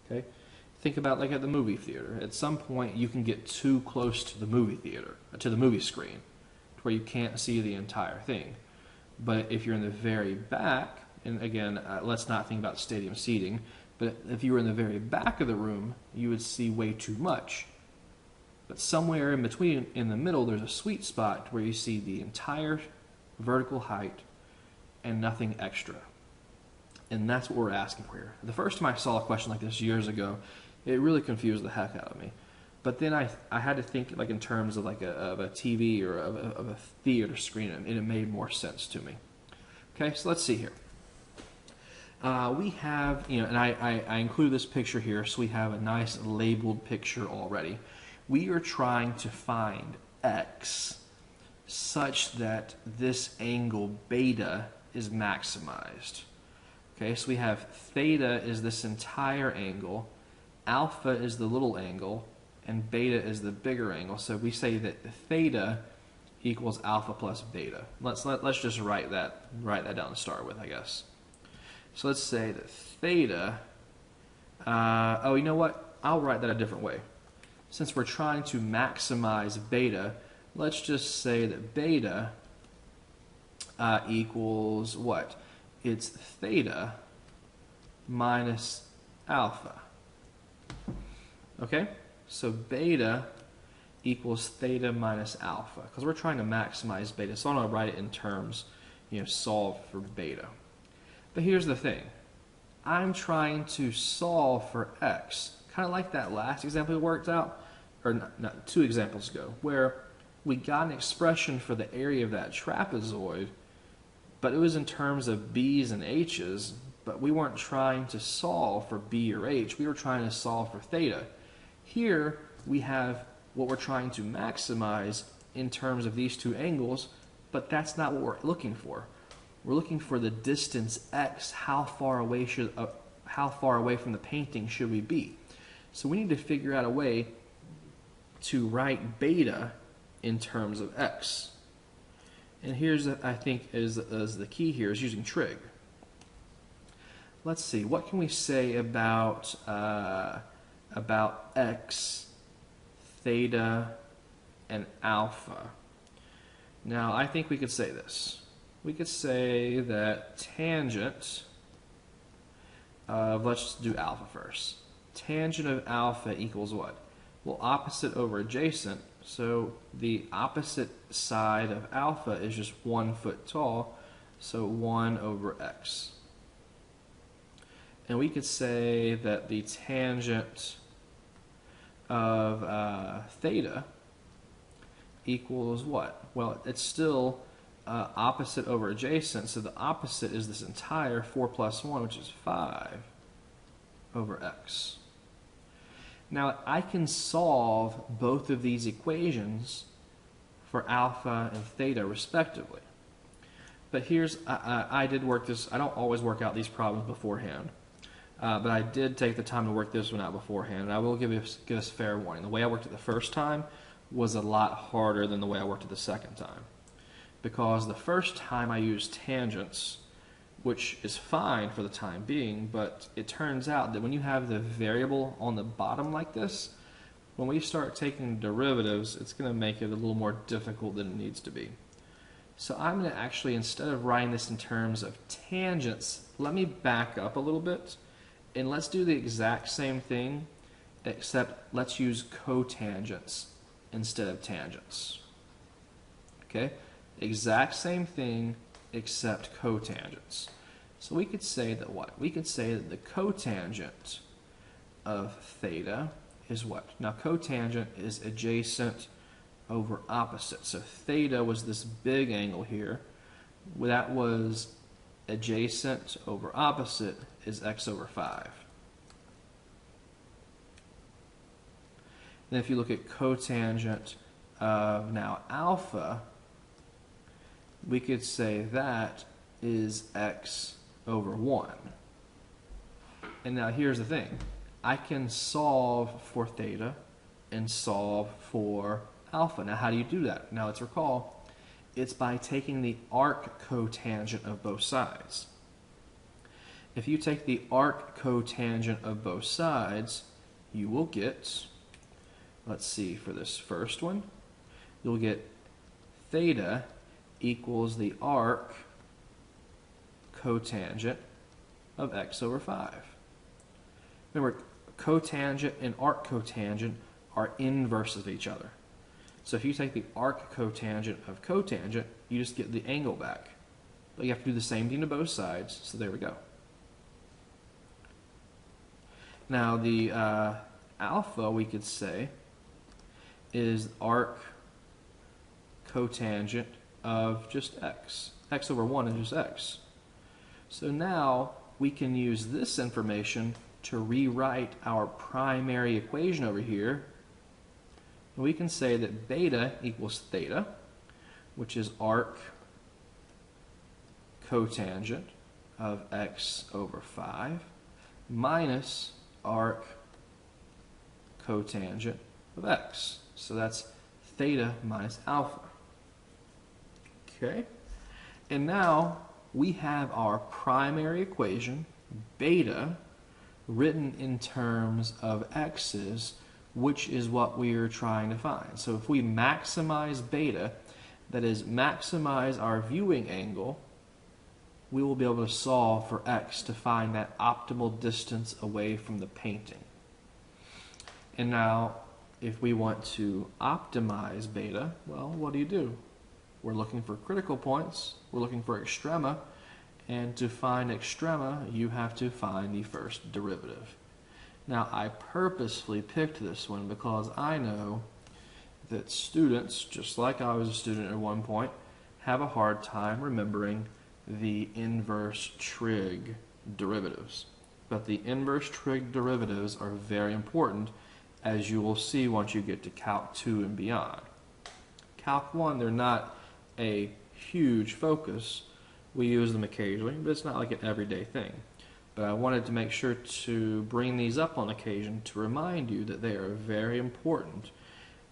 Okay? Think about like at the movie theater. At some point, you can get too close to the movie theater, to the movie screen, to where you can't see the entire thing. But if you're in the very back, and again, let's not think about stadium seating, but if you were in the very back of the room, you would see way too much. But somewhere in between, in the middle, there's a sweet spot where you see the entire vertical height and nothing extra. And that's what we're asking for here. The first time I saw a question like this years ago, it really confused the heck out of me. But then I had to think like in terms of like of a TV or of a theater screen, and it made more sense to me. Okay, so let's see here. We have, and I include this picture here, so we have a nice labeled picture already. We are trying to find x such that this angle beta is maximized. Okay, so we have theta is this entire angle, alpha is the little angle, and beta is the bigger angle. So we say that theta equals alpha plus beta. Let's just write that down to start with, I guess. So let's say that theta, you know what? I'll write that a different way. Since we're trying to maximize beta, let's just say that beta equals what? It's theta minus alpha. Okay? So beta equals theta minus alpha, because we're trying to maximize beta. So I'm going to write it in terms, solve for beta. But here's the thing. I'm trying to solve for x, kind of like that last example we worked out, or not 2 examples ago, where we got an expression for the area of that trapezoid, but it was in terms of b's and h's, but we weren't trying to solve for b or h. We were trying to solve for theta. Here we have what we're trying to maximize in terms of these 2 angles, but that's not what we're looking for. We're looking for the distance x. How far away from the painting should we be? So we need to figure out a way to write beta in terms of x. And here's, I think, is the key here, is using trig. Let's see, what can we say about x, theta, and alpha? Now, I think we could say this. We could say that tangent of, let's just do alpha first. Tangent of alpha equals what? Well, opposite over adjacent, so the opposite side of alpha is just 1 foot tall, so 1 over x. And we could say that the tangent of theta equals what? Well, it's still opposite over adjacent, so the opposite is this entire 4 plus 1, which is 5 over x. Now, I can solve both of these equations for alpha and theta respectively. But here's, I did work this, I don't always work out these problems beforehand, but I did take the time to work this one out beforehand, and I will give us fair warning. The way I worked it the first time was a lot harder than the way I worked it the second time. Because the first time I used tangents, which is fine for the time being, but it turns out that when you have the variable on the bottom like this, when we start taking derivatives, it's going to make it a little more difficult than it needs to be. So I'm going to actually, instead of writing this in terms of tangents, let me back up a little bit, and let's do the exact same thing, except let's use cotangents instead of tangents. Okay? Exact same thing, except cotangents. So we could say that what? We could say that the cotangent of theta is what? Now cotangent is adjacent over opposite. So theta was this big angle here. That was adjacent over opposite is x over 5. Then if you look at cotangent of now alpha, we could say that is x over 1. And now here's the thing. I can solve for theta and solve for alpha. Now how do you do that? Now let's recall, it's by taking the arc cotangent of both sides. If you take the arc cotangent of both sides, you will get, let's see, for this first one, you'll get theta equals the arc cotangent of x over 5. Remember, cotangent and arc cotangent are inverses of each other. So if you take the arc cotangent of cotangent, you just get the angle back. But you have to do the same thing to both sides, so there we go. Now the alpha, we could say, is arc cotangent of just x. X over 1 is just x. So now we can use this information to rewrite our primary equation over here. We can say that beta equals theta, which is arc cotangent of x over 5, minus arc cotangent of x. So that's theta minus alpha. Okay? And now we have our primary equation, beta, written in terms of x's, which is what we are trying to find. So if we maximize beta, that is, maximize our viewing angle, we will be able to solve for x to find that optimal distance away from the painting. And now, if we want to optimize beta, well, what do? We're looking for critical points, we're looking for extrema, and to find extrema, you have to find the first derivative. Now, I purposefully picked this one because I know that students, just like I was a student at one point, have a hard time remembering the inverse trig derivatives. But the inverse trig derivatives are very important, as you will see once you get to Calc 2 and beyond. Calc 1, they're not a huge focus. We use them occasionally, but it's not like an everyday thing. But I wanted to make sure to bring these up on occasion to remind you that they are very important.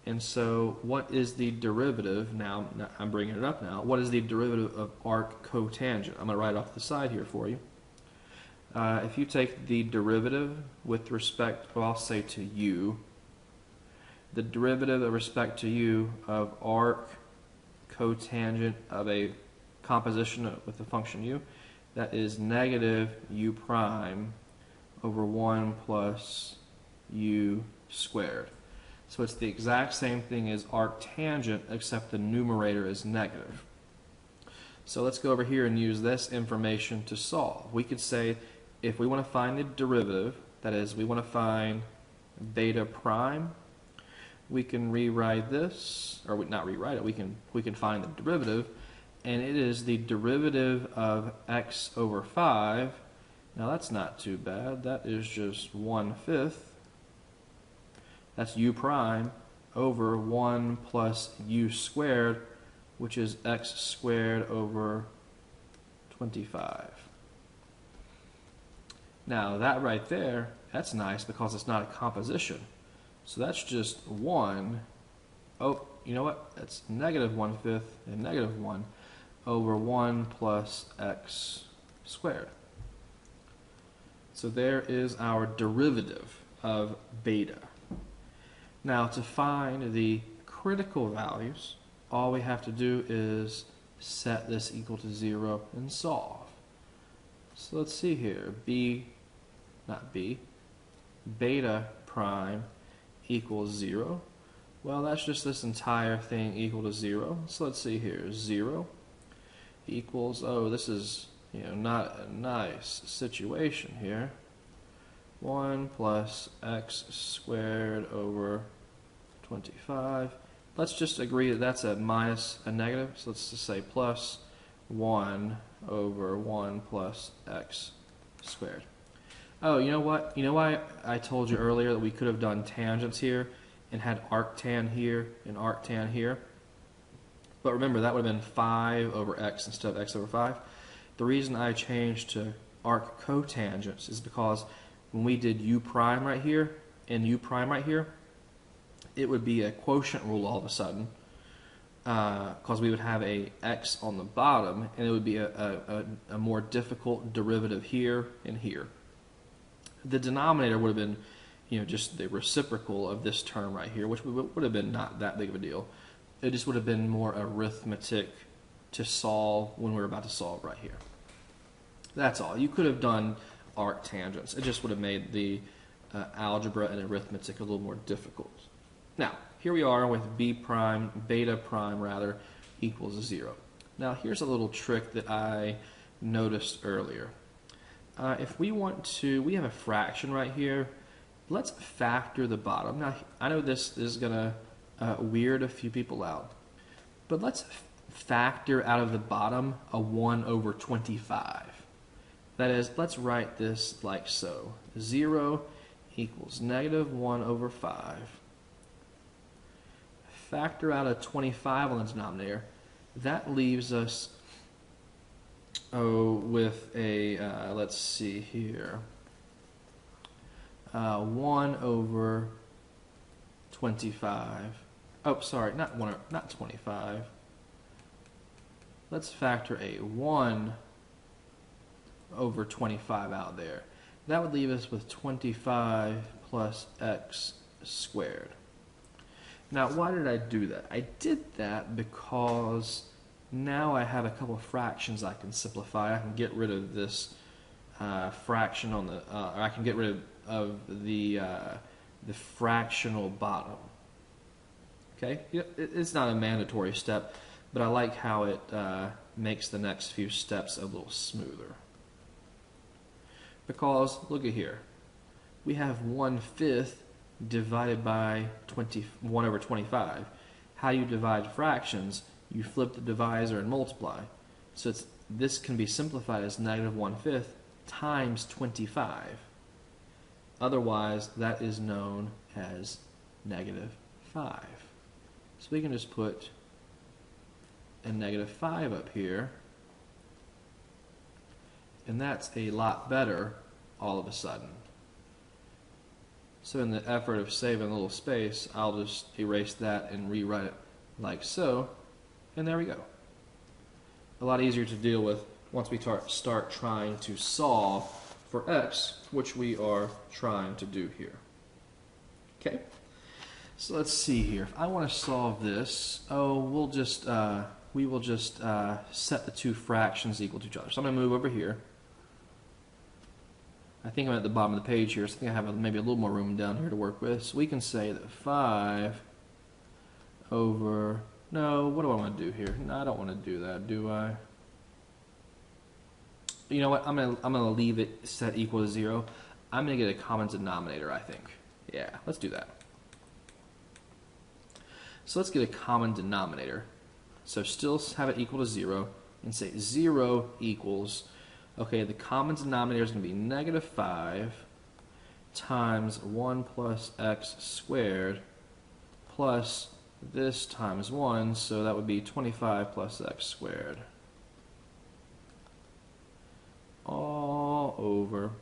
And so what is the derivative? Now, I'm bringing it up now. What is the derivative of arc cotangent? I'm going to write off the side here for you. If you take the derivative with respect, well, I'll say to u, the derivative with respect to u of arc cotangent of a composition with the function u, that is negative u prime over 1 plus u squared. So it's the exact same thing as arctangent, except the numerator is negative. So let's go over here and use this information to solve. We could say, if we want to find the derivative, that is, we want to find beta prime, we can rewrite this, or not rewrite it, we can find the derivative, and it is the derivative of x over 5. Now that's not too bad, that is just 1/5. That's u prime over 1 plus u squared, which is x squared over 25. Now that right there, that's nice because it's not a composition. So that's just 1 Oh, you know what? That's negative 1/5 and negative 1 over 1 plus x squared. So there is our derivative of beta. Now to find the critical values, all we have to do is set this equal to 0 and solve. So let's see here. Beta prime equals 0. Well, that's just this entire thing equal to 0. So let's see here. 0 equals, oh, this is, not a nice situation here. 1 plus x squared over 25. Let's just agree that that's a minus a negative. So let's just say plus 1 over 1 plus x squared. Oh, you know what? You know why I told you earlier that we could have done tangents here and had arctan here and arctan here? But remember, that would have been 5 over x instead of x over 5. The reason I changed to arc cotangents is because when we did u prime right here and u prime right here, it would be a quotient rule all of a sudden, because we would have a x on the bottom, and it would be a more difficult derivative here and here. The denominator would have been, just the reciprocal of this term right here, which would have been not that big of a deal. It just would have been more arithmetic to solve when we were about to solve right here. That's all. You could have done arctangents. It just would have made the algebra and arithmetic a little more difficult. Now, here we are with beta prime rather, equals 0. Now, here's a little trick that I noticed earlier. If we want to, we have a fraction right here. Let's factor the bottom. Now, I know this is going to weird a few people out, but let's factor out of the bottom a 1 over 25. That is, let's write this like so. 0 equals negative 1 over 5. Factor out a 25 on the denominator. That leaves us with a, let's see here, 1 over 25. Oh, sorry, not 25. Let's factor a 1 over 25 out there. That would leave us with 25 plus x squared. Now, why did I do that? I did that because now I have a couple of fractions I can simplify. I can get rid of this fraction on the, or I can get rid of the fractional bottom. Okay, it's not a mandatory step, but I like how it makes the next few steps a little smoother. Because, look at here, we have 1/5 divided by 1 over 25. How you divide fractions, you flip the divisor and multiply. So this can be simplified as negative 1/5 times 25. Otherwise, that is known as negative 5. So we can just put a negative 5 up here, and that's a lot better all of a sudden. So in the effort of saving a little space, I'll just erase that and rewrite it like so, and there we go. A lot easier to deal with once we start trying to solve for x, which we are trying to do here. Okay, so let's see here. If I want to solve this, we will just set the two fractions equal to each other. So I'm going to move over here. I think I'm at the bottom of the page here, so I think I have maybe a little more room down here to work with. So we can say that 5 over, no, what do I want to do here? No, I don't want to do that, do I? You know what, I'm gonna leave it set equal to 0. I'm going to get a common denominator, I think. Yeah, let's do that. So let's get a common denominator. So still have it equal to 0, and say 0 equals, okay, the common denominator is going to be negative 5 times 1 plus x squared plus this times 1, so that would be 25 plus x squared. All over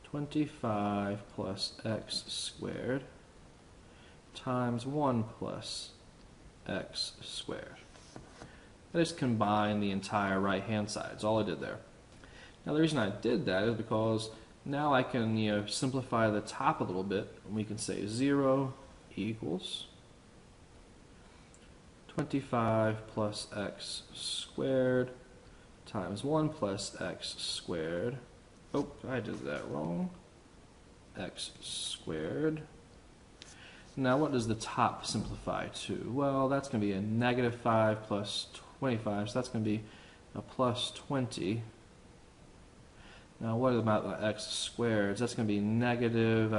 25 plus x squared times 1 plus x squared. I just combined the entire right-hand side. That's all I did there. Now the reason I did that is because now I can simplify the top a little bit, and we can say 0 equals 25 plus x squared times 1 plus x squared. Oh, I did that wrong. X squared. Now what does the top simplify to? Well, that's going to be a negative 5 plus 25, so that's going to be a plus 20. Now what about the x squared? That's going to be negative,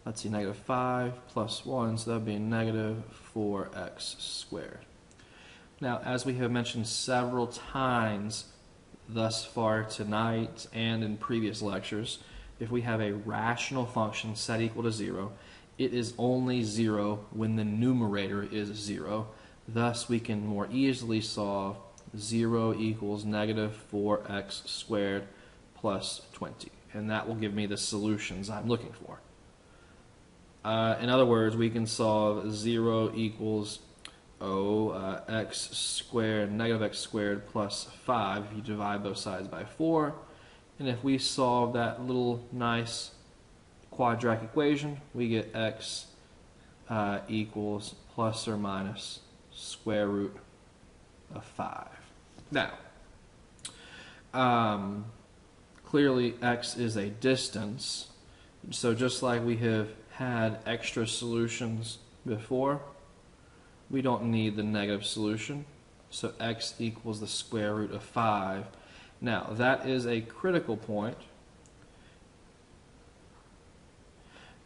let's see, negative 5 plus 1, so that would be negative 4x squared. Now, as we have mentioned several times thus far tonight and in previous lectures, if we have a rational function set equal to 0, it is only 0 when the numerator is 0. Thus, we can more easily solve 0 equals negative 4x squared plus 20. And that will give me the solutions I'm looking for. In other words, we can solve 0 equals x squared, negative x squared plus 5 if you divide both sides by 4. And if we solve that little nice quadratic equation, we get x equals plus or minus square root of 5. Now, clearly x is a distance, so just like we have had extra solutions before, we don't need the negative solution, so x equals the square root of 5. Now, that is a critical point.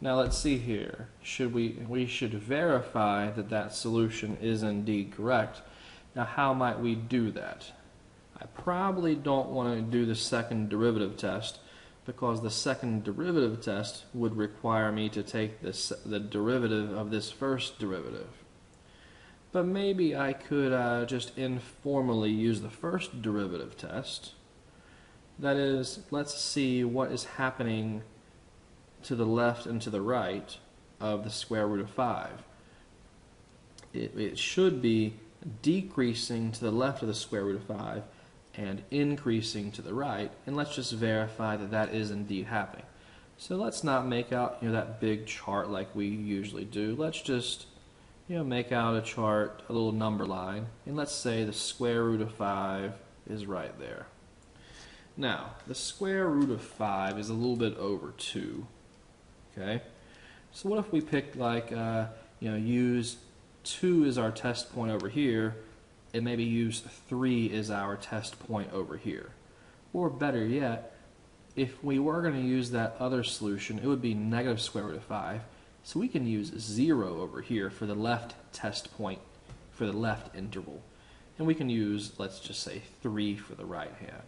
Now let's see here. We should verify that that solution is indeed correct. Now how might we do that? I probably don't want to do the second derivative test, because the second derivative test would require me to take the derivative of this first derivative. But maybe I could just informally use the first derivative test. That is, let's see what is happening to the left and to the right of the square root of 5. It should be decreasing to the left of the square root of 5 and increasing to the right, and let's just verify that that is indeed happening. So let's not make out that big chart like we usually do. Let's just make out a chart, a little number line, and let's say the square root of 5 is right there. Now, the square root of 5 is a little bit over 2. Okay, so what if we pick use 2 as our test point over here, and maybe use 3 as our test point over here? Or better yet, if we were going to use that other solution, it would be negative square root of 5. So we can use 0 over here for the left test point for the left interval. And we can use, let's just say, 3 for the right hand.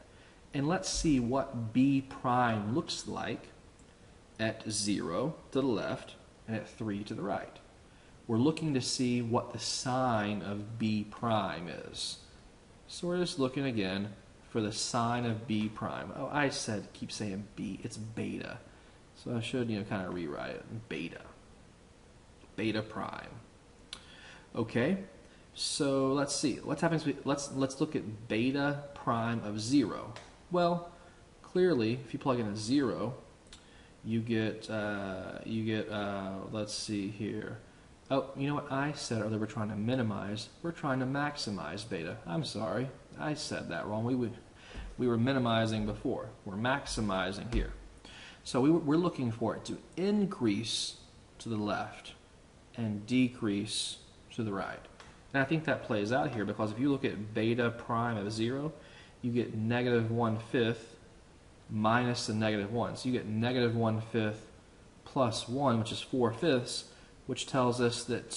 And let's see what b prime looks like at 0 to the left and at 3 to the right. We're looking to see what the sign of b prime is. So we're just looking again for the sign of b prime. Oh, I keep saying b, it's beta. So I should kind of rewrite it, beta. Beta prime. Okay, so let's see what happens. Let's look at beta prime of 0. Well, clearly, if you plug in a 0, you get let's see here. Oh, you know what I said earlier? We're trying to minimize. We're trying to maximize beta. I'm sorry, I said that wrong. We were minimizing before. We're maximizing here. So we're looking for it to increase to the left and decrease to the right. And I think that plays out here, because if you look at beta prime of 0, you get negative 1/5 minus the negative 1. So you get negative 1/5 plus 1, which is 4/5, which tells us that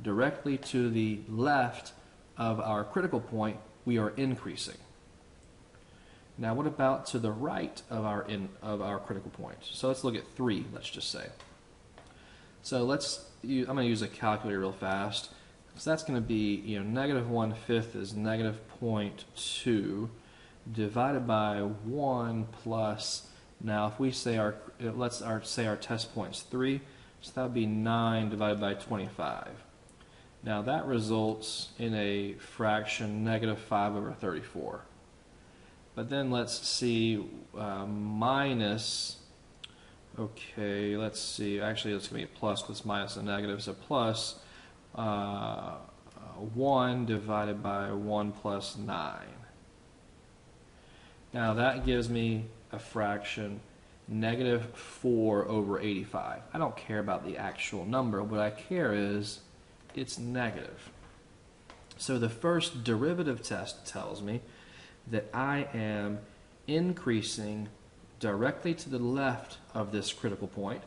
directly to the left of our critical point, we are increasing. Now what about to the right of our critical point? So let's look at 3, let's just say. So I'm going to use a calculator real fast. So that's going to be, negative 1/5 is negative 0.2 divided by 1 plus, now if we say let's say our test point's 3, So that would be 9 divided by 25. Now that results in a fraction -5/34. But then let's see, minus, okay, let's see, actually it's going to be a plus because minus a negative, so plus 1 divided by 1 plus 9. Now that gives me a fraction -4/85. I don't care about the actual number. What I care is it's negative. So the first derivative test tells me that I am increasing directly to the left of this critical point,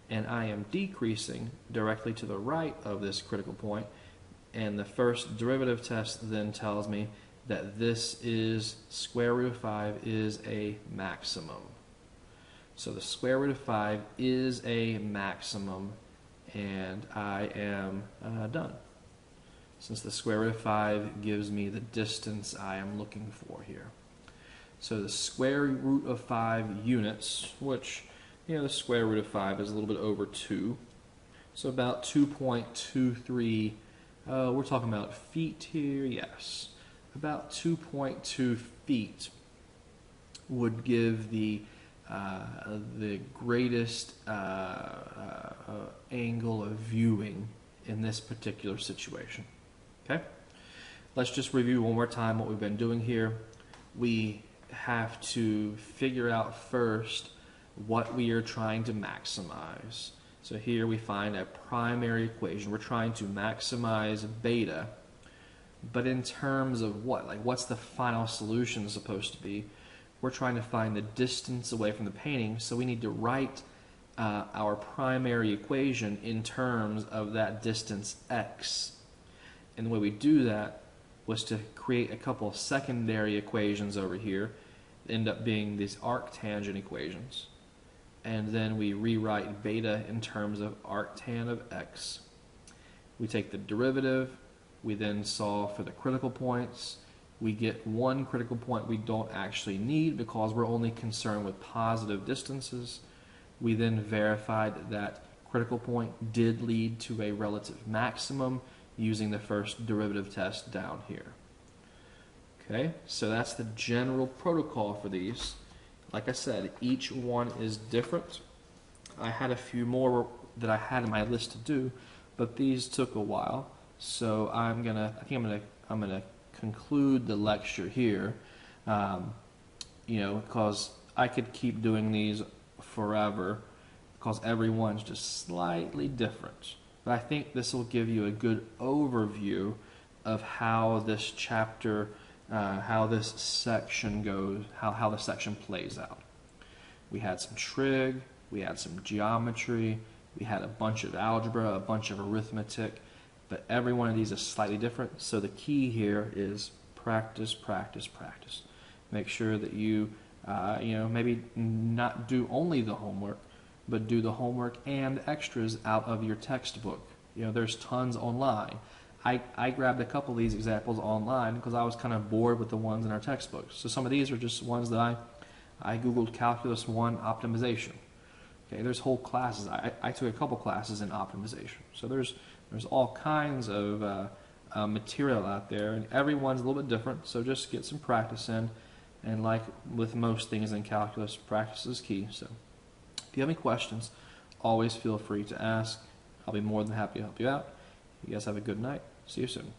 and I am decreasing directly to the right of this critical point. And the first derivative test then tells me that this is square root of 5 is a maximum. So the square root of 5 is a maximum, and I am done. Since the square root of 5 gives me the distance I am looking for here. So the square root of 5 units, which, the square root of 5 is a little bit over 2. So about 2.23, we're talking about feet here, yes. About 2.2 feet would give the greatest angle of viewing in this particular situation. Okay? Let's just review one more time what we've been doing here. We have to figure out first what we are trying to maximize. So here we find a primary equation. We're trying to maximize beta, but in terms of what? Like, what's the final solution supposed to be? We're trying to find the distance away from the painting, so we need to write our primary equation in terms of that distance x. And the way we do that was to create a couple of secondary equations over here that end up being these arctangent equations. And then we rewrite beta in terms of arctan of x. We take the derivative, we then solve for the critical points. We get one critical point we don't actually need because we're only concerned with positive distances. We then verified that critical point did lead to a relative maximum using the first derivative test down here. Okay, so that's the general protocol for these. Like I said, each one is different. I had a few more that I had in my list to do, but these took a while. So I think I'm gonna conclude the lecture here, because I could keep doing these forever because everyone's just slightly different. But I think this will give you a good overview of how this chapter, how this section goes, how the section plays out. We had some trig, we had some geometry, we had a bunch of algebra, a bunch of arithmetic, but every one of these is slightly different. So the key here is practice, practice, practice. Make sure that you, maybe not do only the homework, but do the homework and extras out of your textbook. There's tons online. I grabbed a couple of these examples online because I was kind of bored with the ones in our textbooks. So some of these are just ones that I Googled Calculus 1 optimization. Okay, there's whole classes. I took a couple classes in optimization. So there's all kinds of material out there, and everyone's a little bit different, so just get some practice in. And like with most things in calculus, practice is key. So if you have any questions, always feel free to ask. I'll be more than happy to help you out. You guys have a good night. See you soon.